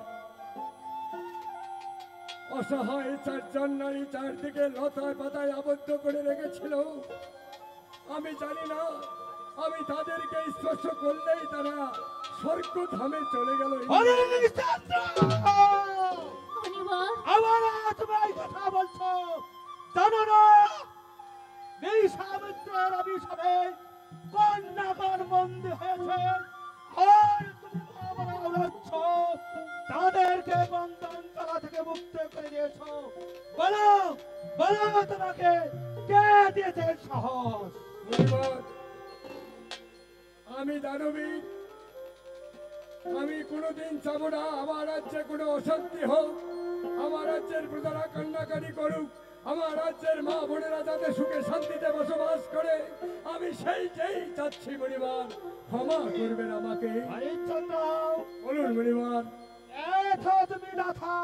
অসহায় চারজন নারী চারদিকে লতায় পাতায় আবদ্ধ করে রেখেছিল। আমি জানি না, আমি তাদেরকে স্পর্শ করলেই তারা স্বর্গধামে চলে গেল। হরিশ্চন্দ্র, মণিবর, আবার তুমি এই কথা বলছো? জানো না বিশ্বামিত্রের অভিশাপে কন্যাগণ বন্দী হয়েছে, আর তুমি আবার বলছ তাদেরকে বন্ধন করা থেকে মুক্ত করে দিয়েছ। বলো বলো, তোমাকে কে দিয়েছে সাহস? মণিবার, আমি দানবী, আমি কোনোদিন চাব না আমার রাজ্যে কোনো অশান্তি হোক, আমার রাজ্যের প্রজারা কান্নাকাটি করুক, আমার রাজ্যের মা বোনেরা যাতে সুখে শান্তিতে বসবাস করে, আমি সেইটাই চাচ্ছি মণিবার। ক্ষমা করবেন আমাকে। হরিশ্চন্দ্র, বলুন মণিবার। এত তুমি নাথা,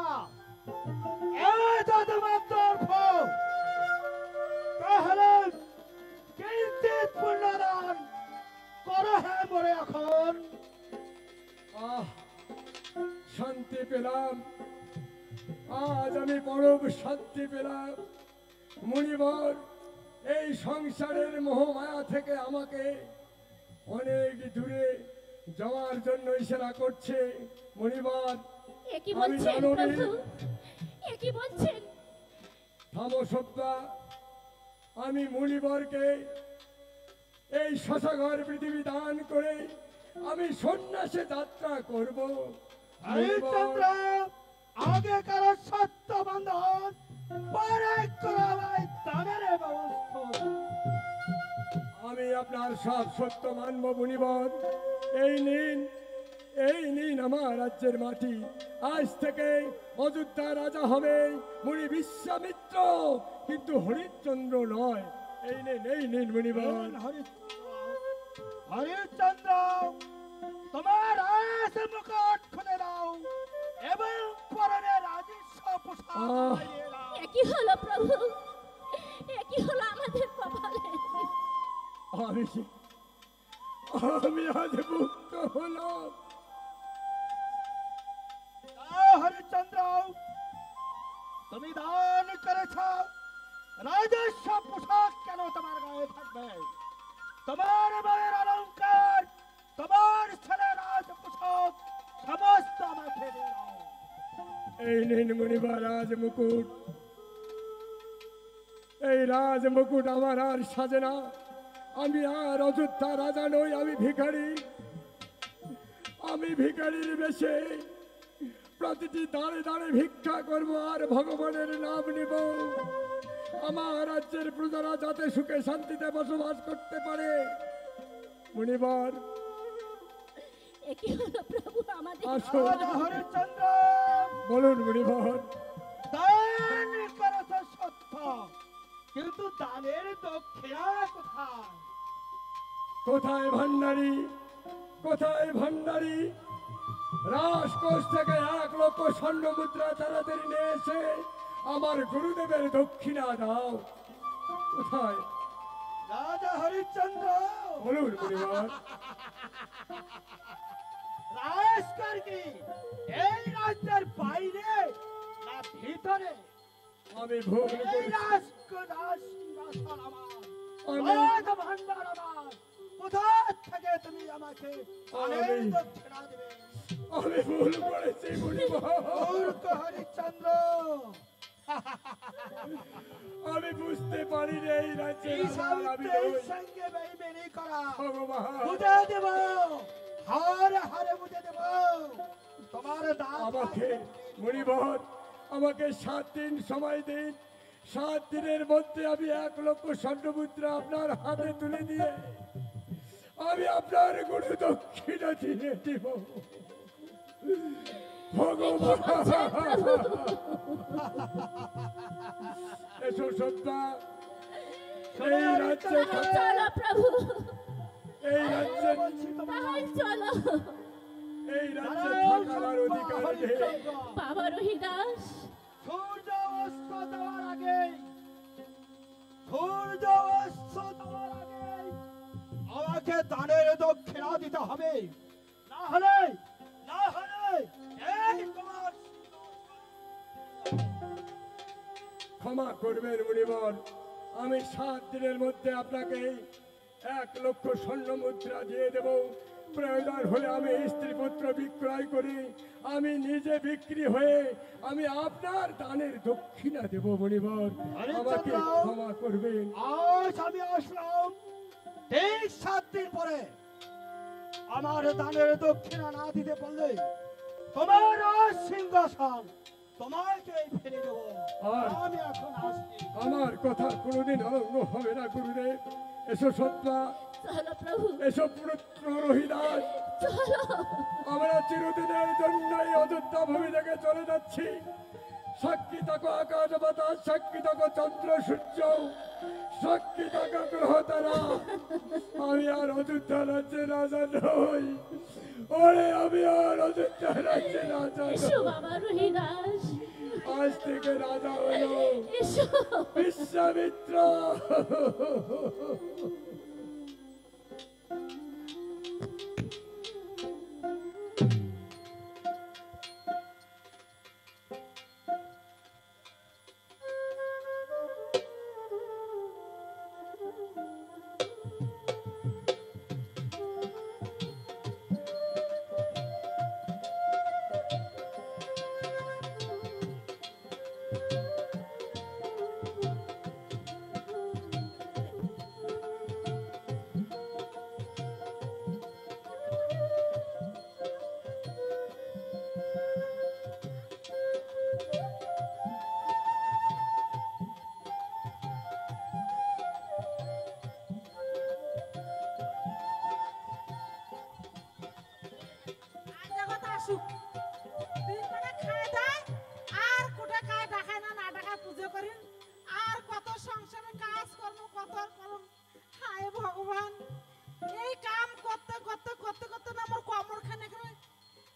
এত তোমার দর্প, তাহলে কিঞ্চিত পুণ্যদান করো হে মরে এখন। আহ, শান্তি পেলাম, আজ আমি পরম শান্তি পেলাম। মণিবর এই সংসারের মোহমায়া থেকে আমাকে অনেক দূরে যাওয়ার জন্য ইশারা করছে। মণিবর, একই আমি বলছেন দানবী। প্রভু, একই বলছেন। থামো সব্যা, আমি মণিবরকে এই শশাঘর পৃথিবী দান করে আমি সন্ন্যাসে যাত্রা করব। হরিশ্চন্দ্র, আগে কারো সত্য বন্ধন, পরে করো আমায় দানের ব্যবস্থা। আমি আপনার সব সত্য মানব মণিবর। এই নিন, এই নিন আমার রাজ্যের মাটি। আজ থেকে অযোধ্যা রাজা হবে মুনি বিশ্বামিত্র, কিন্তু হরিশ্চন্দ্র নয়। এই নিন মণিবর। হরিশ্চন্দ্র, তোমার আস মুকুট খুলে দাও এবং পরনে রাজস্ব পোশাক পরিয়ে দাও। একই হলো প্রভু, একই হলো আমাদের কপালে। আমি আজ মুক্ত হলাম। হরিশ্চন্দ্র, তুমি দান করেছ, রাজস্ব পোশাক কেন তোমার গায়ে থাকবে? তোমার মায়ের অলংকার, তোমার ছেলের রাজ পোশাক সমস্ত আমাকে দিয়ে দাও। এই নিন মণিবার রাজ মুকুট। এই রাজ মুকুট আমার আর সাজে না। আমি আর অযোধ্যা রাজা নই, আমি ভিখারি। আমি ভিখারির বেশে প্রতিটি দাঁড়ে দাঁড়ে ভিক্ষা করব আর ভগবানের নাম নিব। আমার রাজ্যের প্রজারা যাতে সুখে শান্তিতে বসবাস করতে পারে। মণিবার, একই হলো প্রভু আমাদের। আসুন। হরিশ্চন্দ্র, বলুন মণিবার। দান করেছ সত্য, কিন্তু দানের দক্ষিণা কোথায়? কোথায় ভান্ডারী, কোথায় ভান্ডারী? রাজকোষ থেকে 1 লক্ষ স্বর্ণ মুদ্রা তাড়াতাড়ি নিয়ে এসে আমার গুরুদেবের দক্ষিণা দাও। কোথায়? রাজা হরিশ্চন্দ্র বলুন মুনিবর। রাজস্কার কি এই রাজ্যের বাইরে না ভিতরে? আমি ভুল এই করেছি। রাজসিংহাসন আমার, আমি- রাজ ভাণ্ডার আমার। কোথা থেকে তুমি আমাকে অনেক দক্ষিণা দেবে? আমি ভুল করেছি মুনিবর। মূর্খ হরিশ্চন্দ্র, আমি বুঝতে পারিনি এই রাজ্যের এই রাজা আমি সাবিত্রীর নই। সঙ্গে বেইমানি করা ভগবান, বুঝে দেব, হারে হারে বুঝে দেব। তোমার দাঁত আমাকে মুনিবর, আমাকে 7 দিন সময় দিন। 7 দিনের মধ্যে আমি 1 লক্ষ স্বর্ণমুদ্রা আপনার হাতে তুলে দিয়ে আমি আপনার গুরু দক্ষিণা দিয়ে দিব। ভগবান, এসো সত্তা, এই রাজ্যে চলো প্রভু, এই রাজ্যে বলছি তোমার তাই চলো। এই রাজ্যে থাকার অধিকার নেই। বাবা রহিদাস, সূর্য অস্ত দেওয়ার আগে, সূর্য অস্ত দেওয়ার আগে আমাকে দানের দক্ষিণা দিতে হবে। না হলে এই তোমার ক্ষমা করবেন মুনিবর, আমি 7 দিনের মধ্যে আপনাকে 1 লক্ষ স্বর্ণ মুদ্রা দিয়ে দেব। প্রয়োজন হলে আমি স্ত্রী পুত্র বিক্রয় করি, আমি নিজে বিক্রি হয়ে আমি আপনার দানের দক্ষিণা দেব মুনিবর, আমাকে ক্ষমা করবেন। আজ আমি আসলাম ঠিক 7 দিন পরে। আমার দানের দক্ষিণা না দিতে পারলে তোমার সিংহাসন তোমাকে ফিরে দেব। আর- আমি এখন আসছি। আমার কথা কোনোদিন অলঙ্ঘ হবে না গুরুদেব। এসো সত্তা, চলো প্রভু, এসো পুত্র রহিদাস, চলো। আমরা চিরদিনের জন্য এই অযোধ্যা ভূমি থেকে চলে যাচ্ছি। সাক্ষী থাকো আকাশ বাতাস, সাক্ষী থাকো চন্দ্র সূর্য, সাক্ষী থাকো গ্রহ তারা। আমি আর অযোধ্যা রাজ্যের রাজা নই। ওরে আমি আর অযোধ্যা রাজ্যের রাজা এসো নই। বাবা রহিদাস, আজ থেকে রাজা হলো এসো। বিশ্বামিত্র। জগৎ আসুক, 2 টাকা খায় দেয় আর কোটা খায় দেখায় না, না টাকা পুজো করেন আর কত সংসারে কাজ কর্ম কত করুন। হায় ভগবান, এই কাম করতে করতে করতে করতে না আমার কোমরখানে এখানে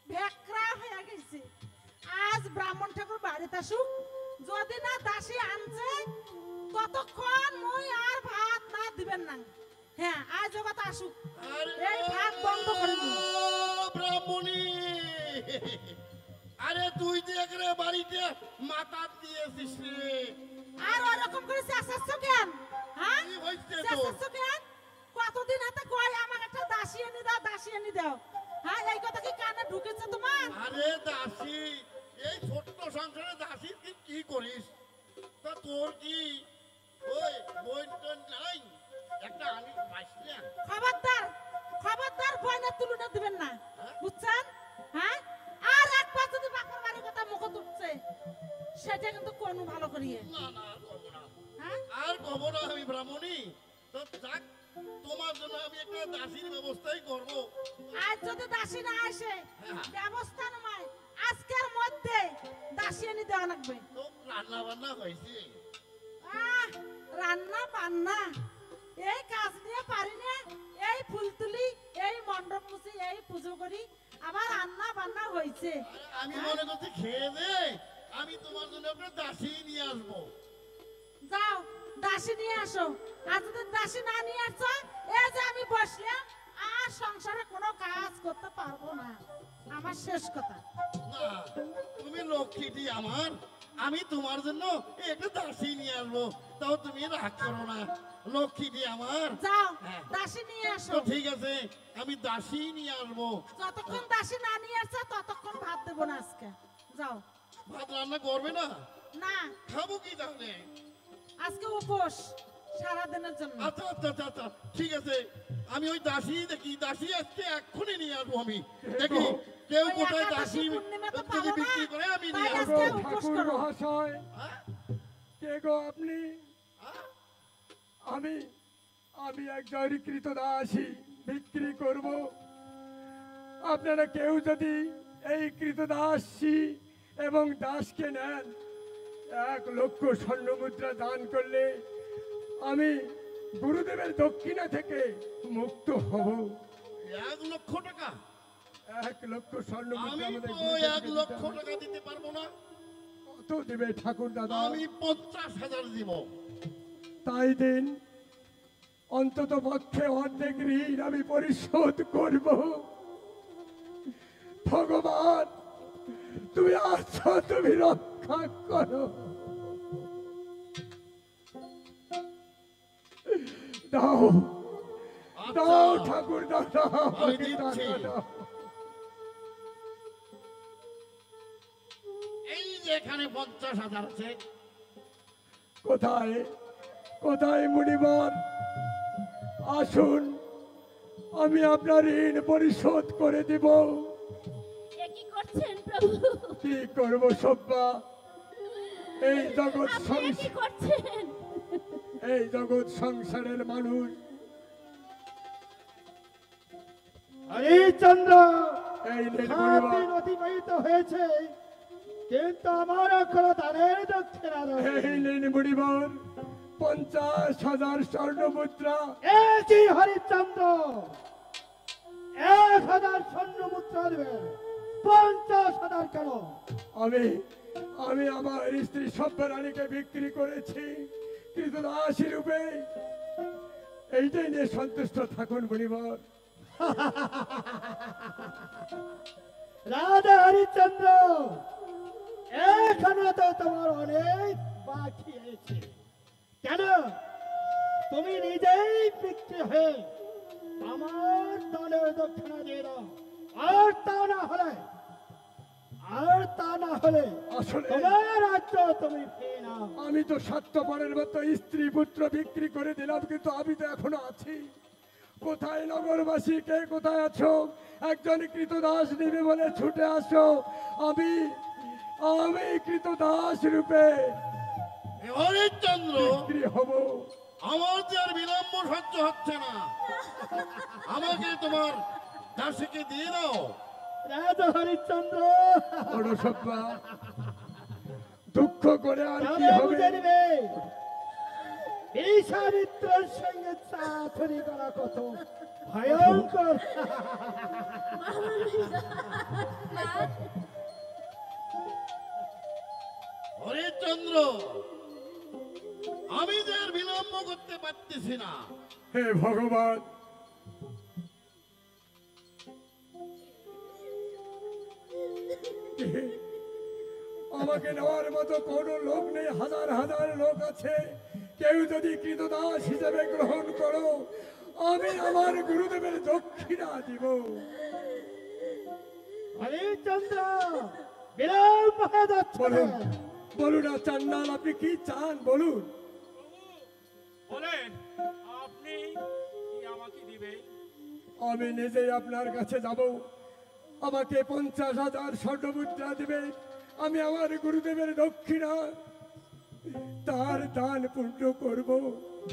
ভেকরা হয়ে গেছে। আজ ব্রাহ্মণ ঠাকুর বাড়িতে আসুক, যদি না দাসী আনছে ততক্ষণ মই আর ভাত না দিবেন না। হ্যাঁ, আজ জগৎ আসুক, এই ভাত বন্ধ করে দিন। ব্রাহ্মণী, আরে তুই দেখরে বাড়িতে মাথা দিয়েছিস রে। আর ওরকম করে চেঁচাচ্ছ কেন? হ্যাঁ, কি হয়েছে তোর? চেঁচাচ্ছ কেন? কতদিন হাতে কয় আমাকে একটা দাসী এনে দাও, দাসী এনে দাও। হ্যাঁ, এই কথা কি কানে ঢুকেছে তোমার? আরে দাসী, এই ছোট্ট সংসারে দাসী কি কি করিস? তা তোর কি ওই বোন টোন নাই? একটা আনি পাইস না? খবরদার, খবরদার বয়নের তুলনা দিবেন না, বুঝছেন? হ্যাঁ, আর একবার যদি বাপের বাড়ির কথা মুখে উঠছে সেটা কিন্তু কোনো ভালো করিয়ে। না না, আর করবো না, হ্যাঁ, আর করবো না আমি ব্রাহ্মণী। তো যাক, তোমার জন্য আমি একটা দাসীর ব্যবস্থাই করবো। আজ যদি দাসী না আসে ব্যবস্থা নয়, আজকের মধ্যে দাসী এনে দেওয়া লাগবে। তো রান্না বান্না হয়েছে? আহ, রান্না বান্না এই কাজ নিয়ে পারি না। এই ফুল তুলি, এই মণ্ডপ মুছি, এই পুজো করি, আবার রান্না বান্না হয়েছে। আরে আমি মনে করছি খেয়ে দে আমি তোমার জন্য একটা দাসী নিয়ে আসবো। যাও দাসী নিয়ে আসো। আর যদি দাসী না নিয়ে আসছো, এই যে আমি বসলাম, আর সংসারে কোনো কাজ করতে পারবো না। আমার শেষ কথা। না, তুমি লক্ষ্মীটি আমার, আমি তোমার জন্য একটা দাসী নিয়ে আসবো, তাও তুমি রাগ করো না। লক্ষ্মীটি আমার। যাও হ্যাঁ। দাসী নিয়ে আসো। তো ঠিক আছে, আমি দাসী নিয়ে আসবো। যতক্ষণ দাসী না নিয়ে আসছো ততক্ষণ ভাত দেবো না আজকে। যাও। ভাত রান্না করবে না? না, খাবো কি তাহলে? আজকে উপোস সারাদিনের জন্য। আচ্ছা আচ্ছা আচ্ছা আচ্ছা, ঠিক আছে, আমি ওই দাসী দেখি, দাসী আজকে এক্ষুনি নিয়ে আসবো। আমি দেখি কেউ ওই কোথায় একাদশী দাসী পূর্ণিমা তো যদি পাবো না, বিক্রি করে আমি তাই নিয়ে কে আসবো। গো আজকে উপোস ঠাকুর করো। মহাশয়? হ্যাঁ? কে গো আপনি? হ্যাঁ? আমি আমি একজন কৃতদাসী বিক্রি করব। আপনারা কেউ যদি এই কৃতদাসী এবং দাসকে নেন, 1,00,000 স্বর্ণ মুদ্রা দান করলে আমি গুরুদেবের দক্ষিণা থেকে মুক্ত হব। 1,00,000 টাকা? 1,00,000 স্বর্ণ আমি মুদ্রা আমাদের তো গুরুদেবকে 1,00,000 দিতে হবে। টাকা দিতে পারবো না। কত দেবে ঠাকুর দাদা? আমি 50,000 দিব। তাই দিন, অন্তত পক্ষে অর্ধেক ঋণ আমি পরিশোধ করব। ভগবান, তুমি আছো, তুমি রক্ষা করো। দাও দাও আচ্ছা, ঠাকুর দাদা, আমি আমাকে দিচ্ছি। টাকা দাও। এই যে এখানে 50,000 আছে। কোথায় কোথায় মুনিবর? আসুন, আমি আপনার ঋণ পরিশোধ করে দিব। এ কি করছেন প্রভু? কি করব সব্বা? এই জগৎ আপনি এ কি করছেন? এই জগৎ সংসারের মানুষ হরিচন্দ্র, এই নীল 7 মুনিবর, দিন অতিবাহিত হয়েছে, কিন্তু আমার এখনো দানের দক্ষিণা এই রয়েছে। নীল মুনিবর 50,000 স্বর্ণ মুদ্রা। এই যে হরিচন্দ্র, 1,000 স্বর্ণ মুদ্রা দেবে, 50,000 কেন? আমি আমি আমার স্ত্রী সভ্যরানীকে বিক্রি করেছি কৃতদাসী রূপে। এইটাই নিয়ে সন্তুষ্ট থাকুন মুনিবর। রাধা হরিচন্দ্র, এখনো তো তোমার অনেক বাকি আছে। কেন? তুমি নিজেই বিক্রি হয়ে আমার দানের দক্ষিণা দিয়ে দাও। আর তা না হলে আসলে তোমার রাজ্য তুমি পেয়ে নাও। আমি তো স্বার্থপরের মতো স্ত্রী পুত্র বিক্রি করে দিলাম, কিন্তু আমি তো এখনো আছি। কোথায় নগরবাসী, কে কোথায় আছো? একজন কৃতদাস নিবে বলে ছুটে আসো। আমি আমি কৃতদাস রূপে হরিচন্দ্র, বিক্রি হব। আমার যে আর বিলম্ব সহ্য হচ্ছে না, আমাকে তোমার দাসীকে দিয়ে দাও। রাধা হরিচন্দ্র, বড় সব্বা, দুঃখ করে আর কি তবে হবে? বুঝে নিবে, বিশ্বামিত্রের সঙ্গে চাতুরি করা কত ভয়ঙ্কর। হরিচন্দ্র, আমি যে আর বিলম্ব করতে পারতেছি না। হে ভগবান, আমাকে নেওয়ার মতো কোনো লোক নেই, হাজার হাজার লোক আছে। কেউ যদি কৃতদাস হিসেবে গ্রহণ করো, আমি আমার গুরুদেবের দক্ষিণা দিব। হরিচন্দ্র, বিলম্ব হয়ে যাচ্ছে। বলুন বলুন চান্ডাল, আপনি কি চান বলুন। বলেন, আপনি কি আমাকে দিবে? আমি নিজেই আপনার কাছে যাব। আমাকে 50,000 স্বর্ণ মুদ্রা দিবে। আমি আমার গুরুদেবের দক্ষিণা তার দান পূর্ণ করব।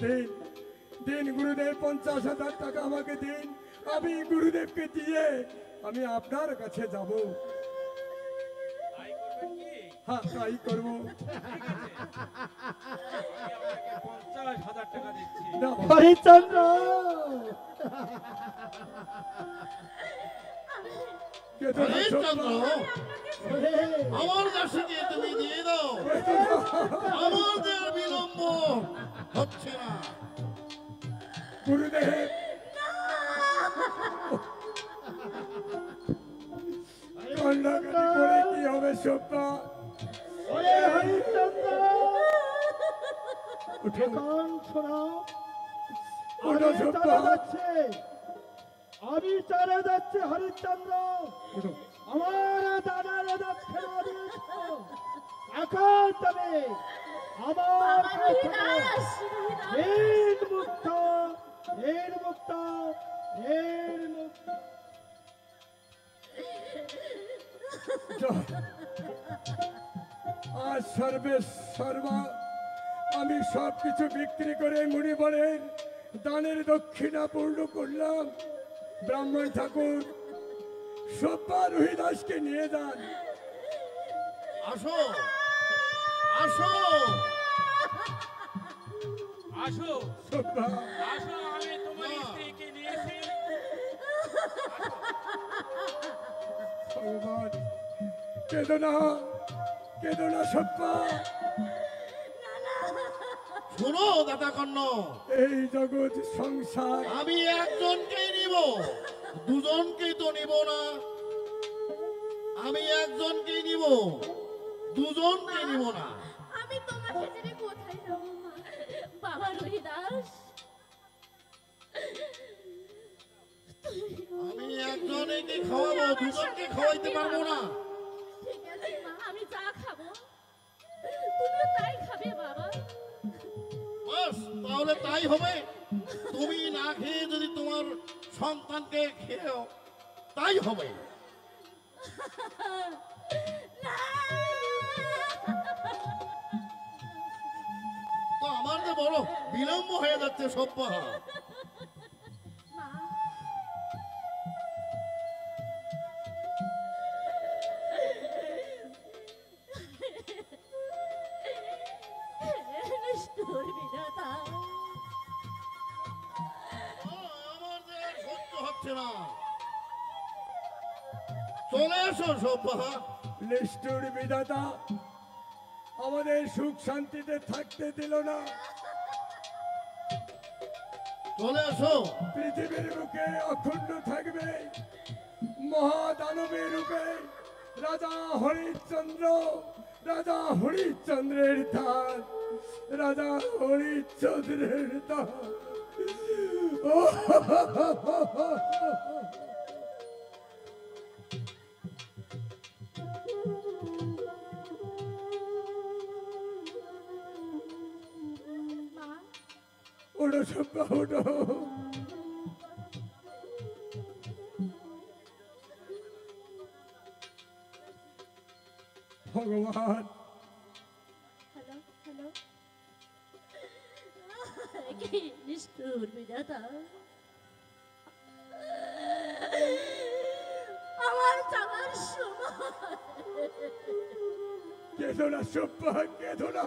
দিন দিন গুরুদেব, 50,000 টাকা আমাকে দিন। আমি গুরুদেবকে দিয়ে আমি আপনার কাছে যাব। তাই করবেন কি? হ্যাঁ, তাই করবো। আমি আপনাকে 50,000 টাকা দিচ্ছি। না, হরিচন্দ্র, কে তো হরিচন্দ্র, ওরে, আমার দাসীকে তুমি দিয়ে গো আমাদের আর বিলম্ব হচ্ছে না। গুরুদেব কান্নাকাটি করে কি হবে সব্বা? ওরে হরিচন্দ্র এখন শোনো, ওঠো আমি সব্বা। চলে যাচ্ছি, আমি চলে যাচ্ছি হরিচন্দ্র। আমার দাদার দক্ষিণা দিয়েছ, এখন তুমি আমার কাছ থেকে ঋণ মুক্ত, ঋণ মুক্ত, ঋণ মুক্ত। আজ সর্বে সর্বা আমি সব কিছু বিক্রি করে মুনিবরের দানের দক্ষিণা পূর্ণ করলাম। ব্রাহ্মণ ঠাকুর সব্বা রোহিদাসকে নিয়ে যান। আসো আসো আসো সব্বা আসো, আমি তোমার স্ত্রীকে নিয়েছি। ভগবান কেঁদো না, কেঁদো না সব্বা। শোনো দাদা কর্ণ, এই জগৎ সংসার আমি একজনকেই নিব, দুজনকেই তো নিব না। আমি একজনকেই নিব, দুজনকে নিব না। আমি তোমাকে ছেড়ে কোথায় যাবো মা? বাবা রোহিদাস, আমি একজনকে খাওয়াবো, দুজনকে খাওয়াইতে পারবো না। ঠিক আছে মা, আমি যা খাবো তুমিও তাই খাবে বাবা। বাস তাহলে তাই হবে। তুমি না খেয়ে যদি তোমার সন্তানকে খেয়েও তাই হবে। তো আমার যে বড় বিলম্ব হয়ে যাচ্ছে সব্বা। মা, নিষ্ঠুর বিধাতা, আমার যে আর সহ্য হচ্ছে না। চলে এসো সব্বা। নিষ্ঠুর বিধাতা আমাদের সুখ শান্তিতে থাকতে দিল না। চলে এসো। পৃথিবীর বুকে অখণ্ড থাকবে মহাদানবের রূপে রাজা হরিশ্চন্দ্র। রাজা হরিশ্চন্দ্রের ধান, রাজা হরিশ্চন্দ্রের ধান। ও মা, ওঠো সব্বা ওঠো। ভগবান হ্যালো হ্যালো, কি নিষ্ঠুর বিধাতা, আমার যাওয়ার সময় কেঁদো না সব্বা, কেঁদো না।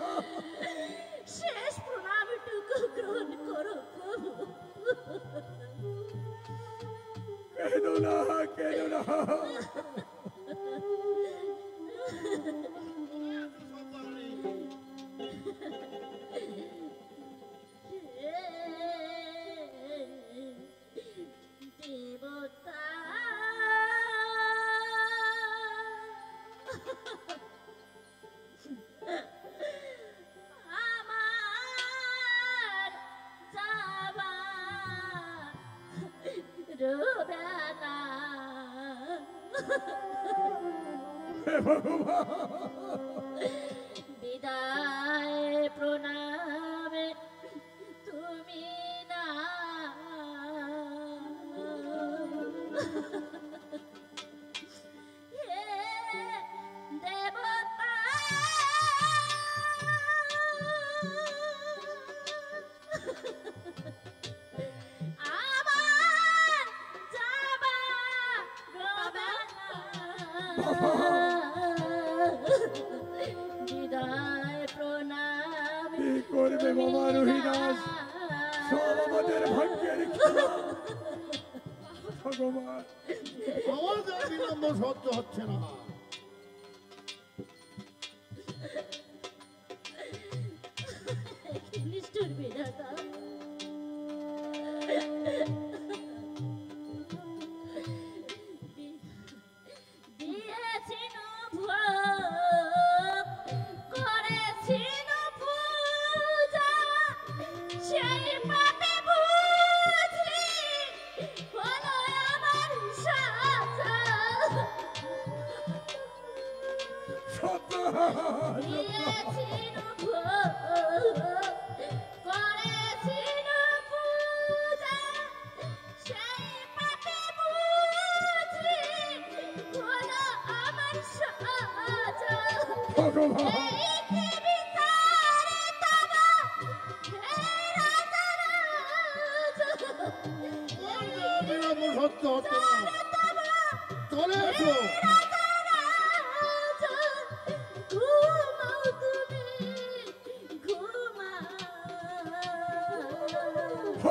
শেষ প্রণামটুকু গ্রহণ করো প্রভু। কেঁদো না, কেঁদো না। দেবতা, আমার যাবা রোবেনা। হে ভগবান বিদায় প্রণামে তুমি না, হে দেবতা, আমার যাবা রবে না। বিদায় প্রণাম কি করবে বাবা রোহিদাস? সব আমাদের ভাগ্যের খেলা। ভগবান আমার যে আর বিলম্ব সহ্য হচ্ছে না।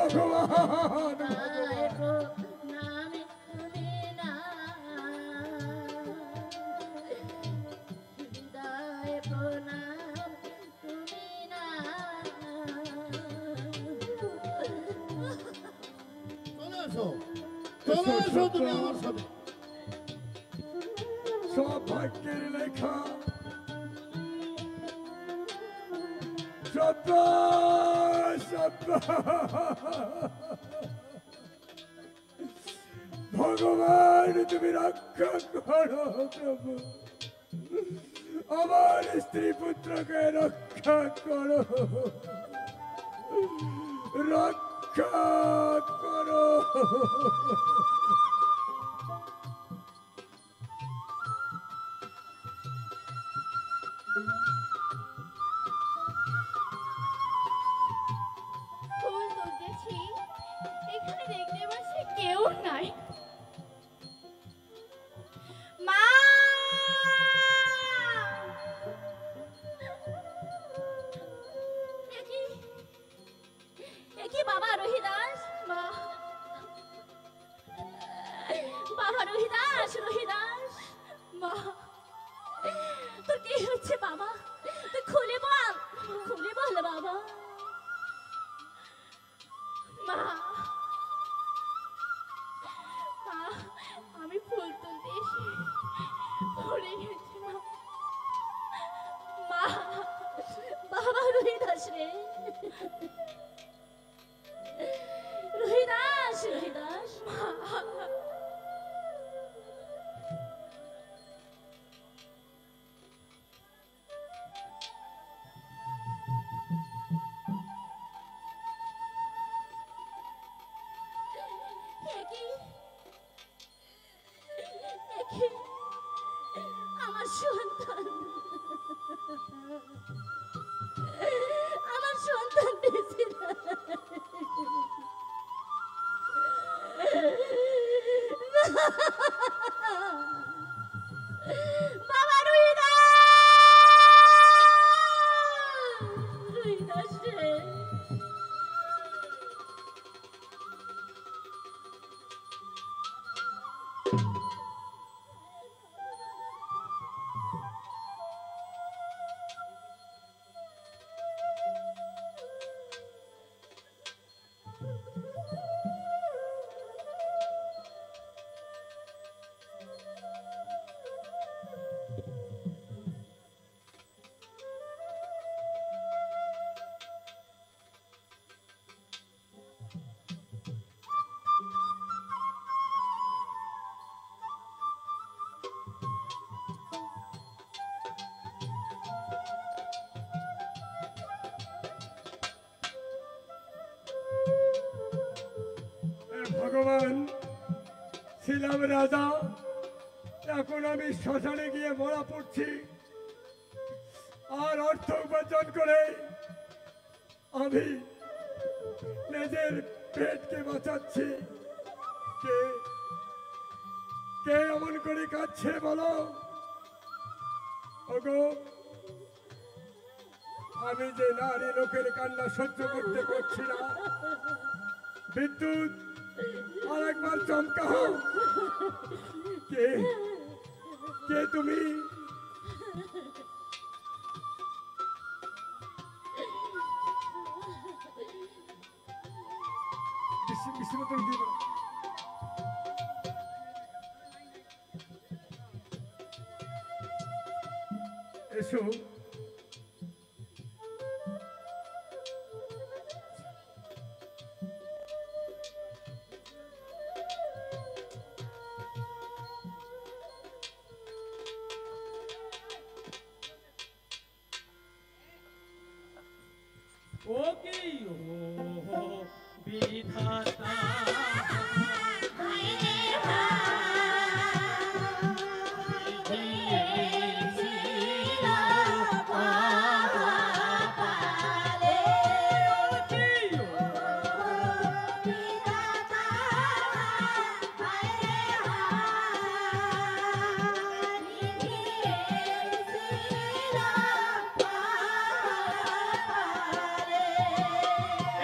ভগবান তাই প্রণাম তুমি না হৃদয় প্রণাম তুমি না চলে এসো চলে এসো তুমি আমার সাথে সব ভাগ্যের লেখা সত্য সত্য ভগবান তুমি রক্ষা করো প্রভু আমার স্ত্রী পুত্রকে রক্ষা করো রক্ষা করো ফুল তুলতেছি এখানে দেখতে পাচ্ছি কেউ নাই মা একি বাবা রহিদাস মা বাবা রহিদাস রহিদাস মা তোর কি হচ্ছে বাবা তুই খুলে বল বাবা মা মা আমি ফুল তুলতে এসে পড়ে গেছি মা মা বাবা রহিদাস রে রহিদাস রহিদাস মা আমার সন্তান বেঁচে বাবা রহিদাস রে ভগবান ছিলাম রাজা এখন আমি শ্মশানে গিয়ে মরা পড়ছি আর অর্থ উপার্জন করে আমি নিজের পেটকে বাঁচাচ্ছি কে কে এমন করে কাঁদছে বলো ওগো আমি যে নারী লোকের কান্না সহ্য করতে পারছি না বিদ্যুৎ আর একবার চমকাও কে কে তুমি বিশ্বনাথন দিয়ে দাও। এসো ও কি ও বিধাতা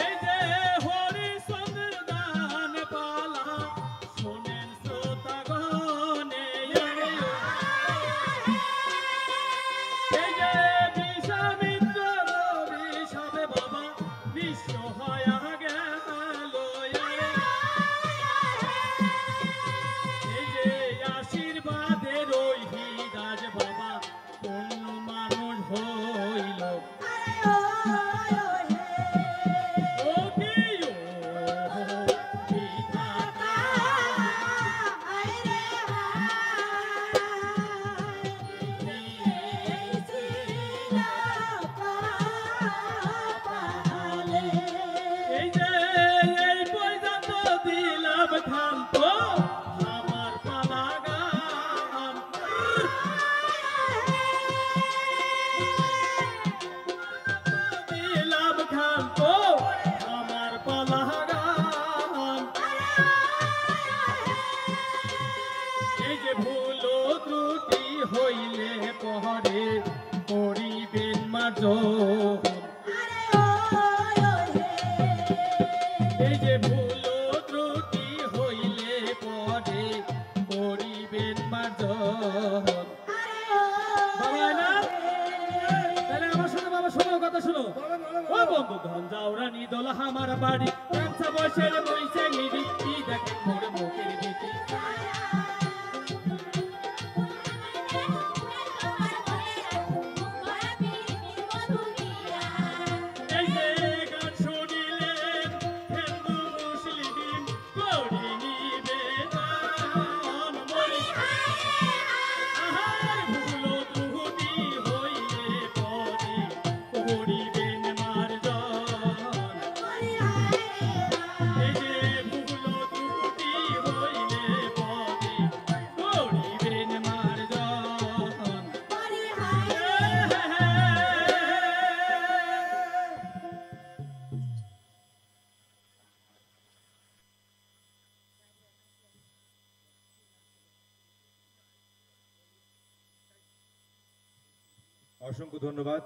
এই যে হরি হয়া গেল এই যে আশীর্বাদের ওই হিরাজ বাবা কোন মানুষ হইল ও কি ও বিধাতা এই যে এই পর্যন্ত দিলাম খান্ত আমার পালা গান দিলাম খান্ত আমার পালা গান এই যে ভুল ত্রুটি হইলে পরে করিবেন মার্জন এই যে ভুল ত্রুটি হইলে পরে করিবেন মার্জন বাবা না তাহলে আমার সাথে বাবা শোনো কথা শোনো ও বন্ধু ধন যাওরা নিদল আমার বাড়ি কাঁচা বসের বইছে নিবি কি দেখে মোর মুখের দিকে এই যে গান শুনিলে হিন্দু মুসলিম করি নিবেদন মরি আহার ভুল ত্রুটি হইলে পরে করিবেন মার্জন এই যে ভুল ত্রুটি হইলে পরে করিবেন মার্জন অসংখ্য ধন্যবাদ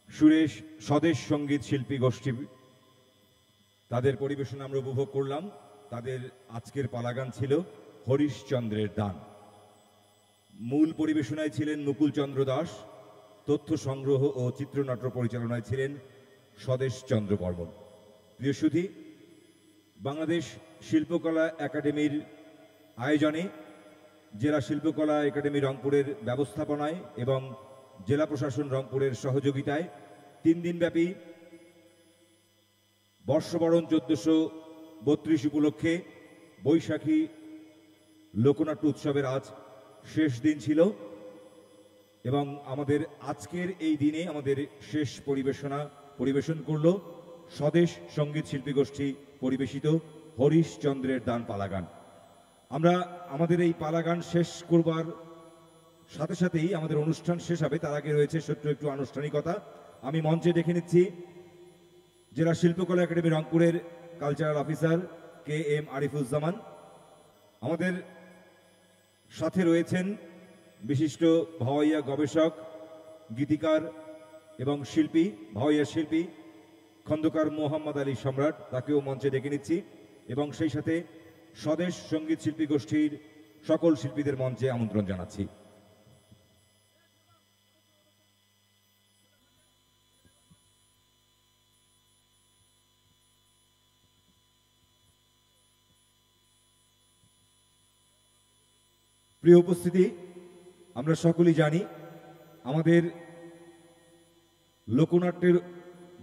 সুরেশ স্বদেশ সঙ্গীত শিল্পী গোষ্ঠী তাদের পরিবেশনা আমরা উপভোগ করলাম। তাদের আজকের পালাগান ছিল হরিশচন্দ্রের দান। মূল পরিবেশনায় ছিলেন মুকুল চন্দ্র দাস, তথ্য সংগ্রহ ও চিত্রনাট্য পরিচালনায় ছিলেন স্বদেশ চন্দ্র বর্মন। প্রিয় সুধী, বাংলাদেশ শিল্পকলা একাডেমির আয়োজনে জেলা শিল্পকলা একাডেমি রংপুরের ব্যবস্থাপনায় এবং জেলা প্রশাসন রংপুরের সহযোগিতায় 3 দিনব্যাপী বর্ষবরণ 1432 উপলক্ষে বৈশাখী লোকনাট্য উৎসবের আজ শেষ দিন ছিল এবং আমাদের আজকের এই দিনে আমাদের শেষ পরিবেশন করল স্বদেশ সঙ্গীত শিল্পী গোষ্ঠী পরিবেশিত হরিশচন্দ্রের দান পালাগান। আমরা আমাদের এই পালাগান শেষ করবার সাথে সাথেই আমাদের অনুষ্ঠান শেষ হবে, তার আগে রয়েছে ছোট্ট একটু আনুষ্ঠানিকতা। আমি মঞ্চে ডেকে নিচ্ছি জেলা শিল্পকলা একাডেমি রংপুরের কালচারাল অফিসার KM আরিফুজ্জামান। আমাদের সাথে রয়েছেন বিশিষ্ট ভাওয়াইয়া গবেষক, গীতিকার এবং শিল্পী, ভাওয়াইয়া শিল্পী খন্দকার মোহাম্মদ আলী সম্রাট, তাকেও মঞ্চে ডেকে নিচ্ছি এবং সেই সাথে স্বদেশ সঙ্গীত শিল্পী গোষ্ঠীর সকল শিল্পীদের মঞ্চে আমন্ত্রণ জানাচ্ছি। প্রিয় উপস্থিতি, আমরা সকলেই জানি আমাদের লোকনাট্যের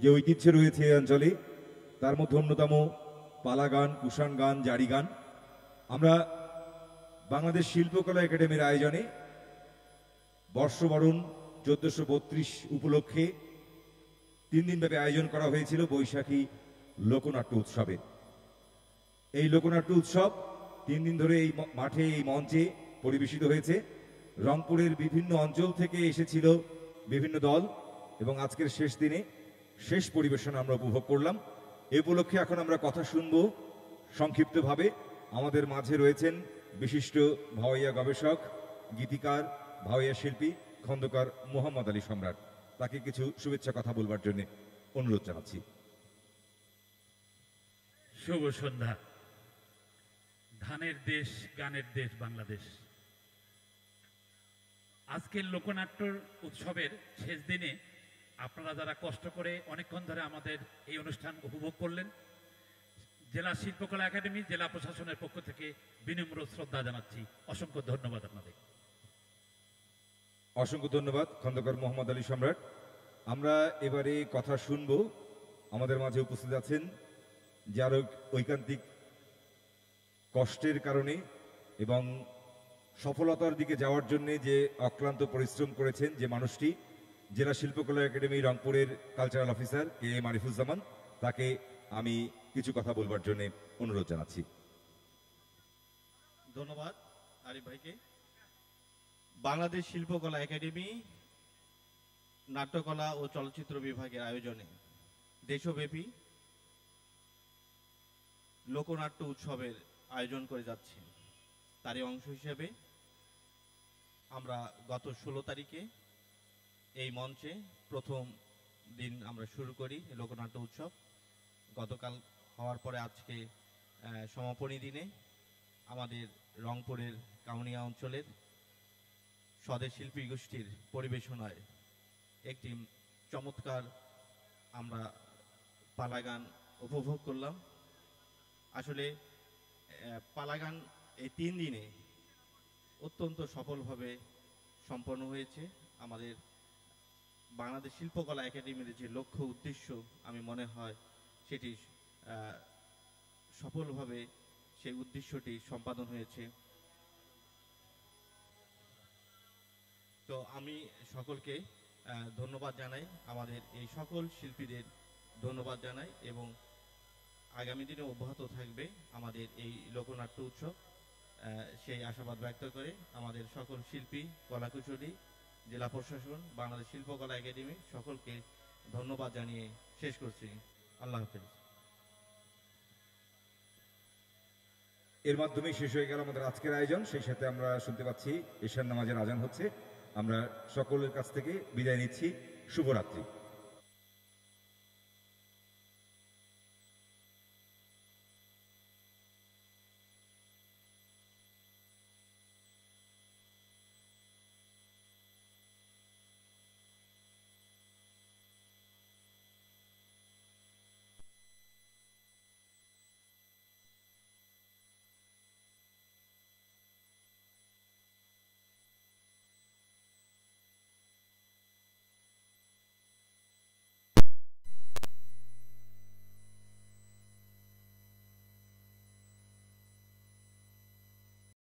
যে ঐতিহ্য রয়েছে এই অঞ্চলে, তার মধ্যে অন্যতম পালা গান, কুষাণ গান, জারি গান। আমরা বাংলাদেশ শিল্পকলা একাডেমির আয়োজনে বর্ষবরণ 1432 উপলক্ষে 3 দিনব্যাপী আয়োজন করা হয়েছিল বৈশাখী লোকনাট্য উৎসবে। এই লোকনাট্য উৎসব 3 দিন ধরে এই মাঠে, এই মঞ্চে পরিবেশিত হয়েছে। রংপুরের বিভিন্ন অঞ্চল থেকে এসেছিল বিভিন্ন দল এবং আজকের শেষ দিনে শেষ পরিবেশনা আমরা উপভোগ করলাম। এ উপলক্ষে এখন আমরা কথা শুনব সংক্ষিপ্তভাবে। আমাদের মাঝে রয়েছেন বিশিষ্ট ভাওয়াইয়া গবেষক, গীতিকার, ভাওয়াইয়া শিল্পী খন্দকার মোহাম্মদ আলী সম্রাট। তাকে কিছু শুভেচ্ছা কথা বলবার জন্য অনুরোধ জানাচ্ছি। শুভ সন্ধ্যা। ধানের দেশ, গানের দেশ বাংলাদেশ। আজকের লোকনাট্য উৎসবের শেষ দিনে আপনারা যারা কষ্ট করে অনেকক্ষণ ধরে আমাদের এই অনুষ্ঠান উপভোগ করলেন, জেলা শিল্পকলা একাডেমি, জেলা প্রশাসনের পক্ষ থেকে বিনম্র শ্রদ্ধা জানাচ্ছি। অসংখ্য ধন্যবাদ আপনাদের। অসংখ্য ধন্যবাদ খন্দকার মোহাম্মদ আলী সম্রাট। আমরা এবারে কথা শুনব। আমাদের মাঝে উপস্থিত আছেন যার ঐকান্তিক কষ্টের কারণে এবং সফলতার দিকে যাওয়ার জন্য যে অক্লান্ত পরিশ্রম করেছেন যে মানুষটি, জেলা শিল্পকলা একাডেমি রংপুরের cultural officer K M Arifuzzaman, তাকে আমি কিছু কথা বলবার জন্য অনুরোধ জানাচ্ছি। ধন্যবাদ আরিফ ভাইকে। বাংলাদেশ শিল্পকলা একাডেমি নাট্যকলা ও চলচ্চিত্র বিভাগের আয়োজনে দেশব্যাপী লোকনাট্য উৎসবের আয়োজন করে যাচ্ছে। তারই অংশ হিসেবে আমরা গত 16 তারিখে এই মঞ্চে প্রথম দিন আমরা শুরু করি লোকনাট্য উৎসব। গতকাল হওয়ার পরে আজকে সমাপনী দিনে আমাদের রংপুরের কাউনিয়া অঞ্চলের স্বদেশ শিল্পী গোষ্ঠীর পরিবেশনায় একটি চমৎকার আমরা পালা গান উপভোগ করলাম। আসলে পালা গান এই 3 দিনে অত্যন্ত সফলভাবে সম্পন্ন হয়েছে। আমাদের বাংলাদেশ শিল্পকলা একাডেমির যে লক্ষ্য উদ্দেশ্য, আমি মনে হয় সেটি সফলভাবে সেই উদ্দেশ্যটি সম্পাদন হয়েছে। তো আমি সকলকে ধন্যবাদ জানাই, আমাদের এই সকল শিল্পীদের ধন্যবাদ জানাই এবং আগামী দিনে অব্যাহত থাকবে আমাদের এই লোকনাট্য উৎসব, সেই আশাবাদ ব্যক্ত করে আমাদের সকল শিল্পী, কলাকুশলী, জেলা প্রশাসন, বাংলাদেশ শিল্পকলা একাডেমি সকলকে ধন্যবাদ জানিয়ে শেষ করছি। আল্লাহ হাফেজ। এর মাধ্যমে শেষ হয়ে গেল আমাদের আজকের আয়োজন। সেই সাথে আমরা শুনতে পাচ্ছি ঈশান নামাজের আজান হচ্ছে। আমরা সকলের কাছ থেকে বিদায় নিচ্ছি। শুভরাত্রি।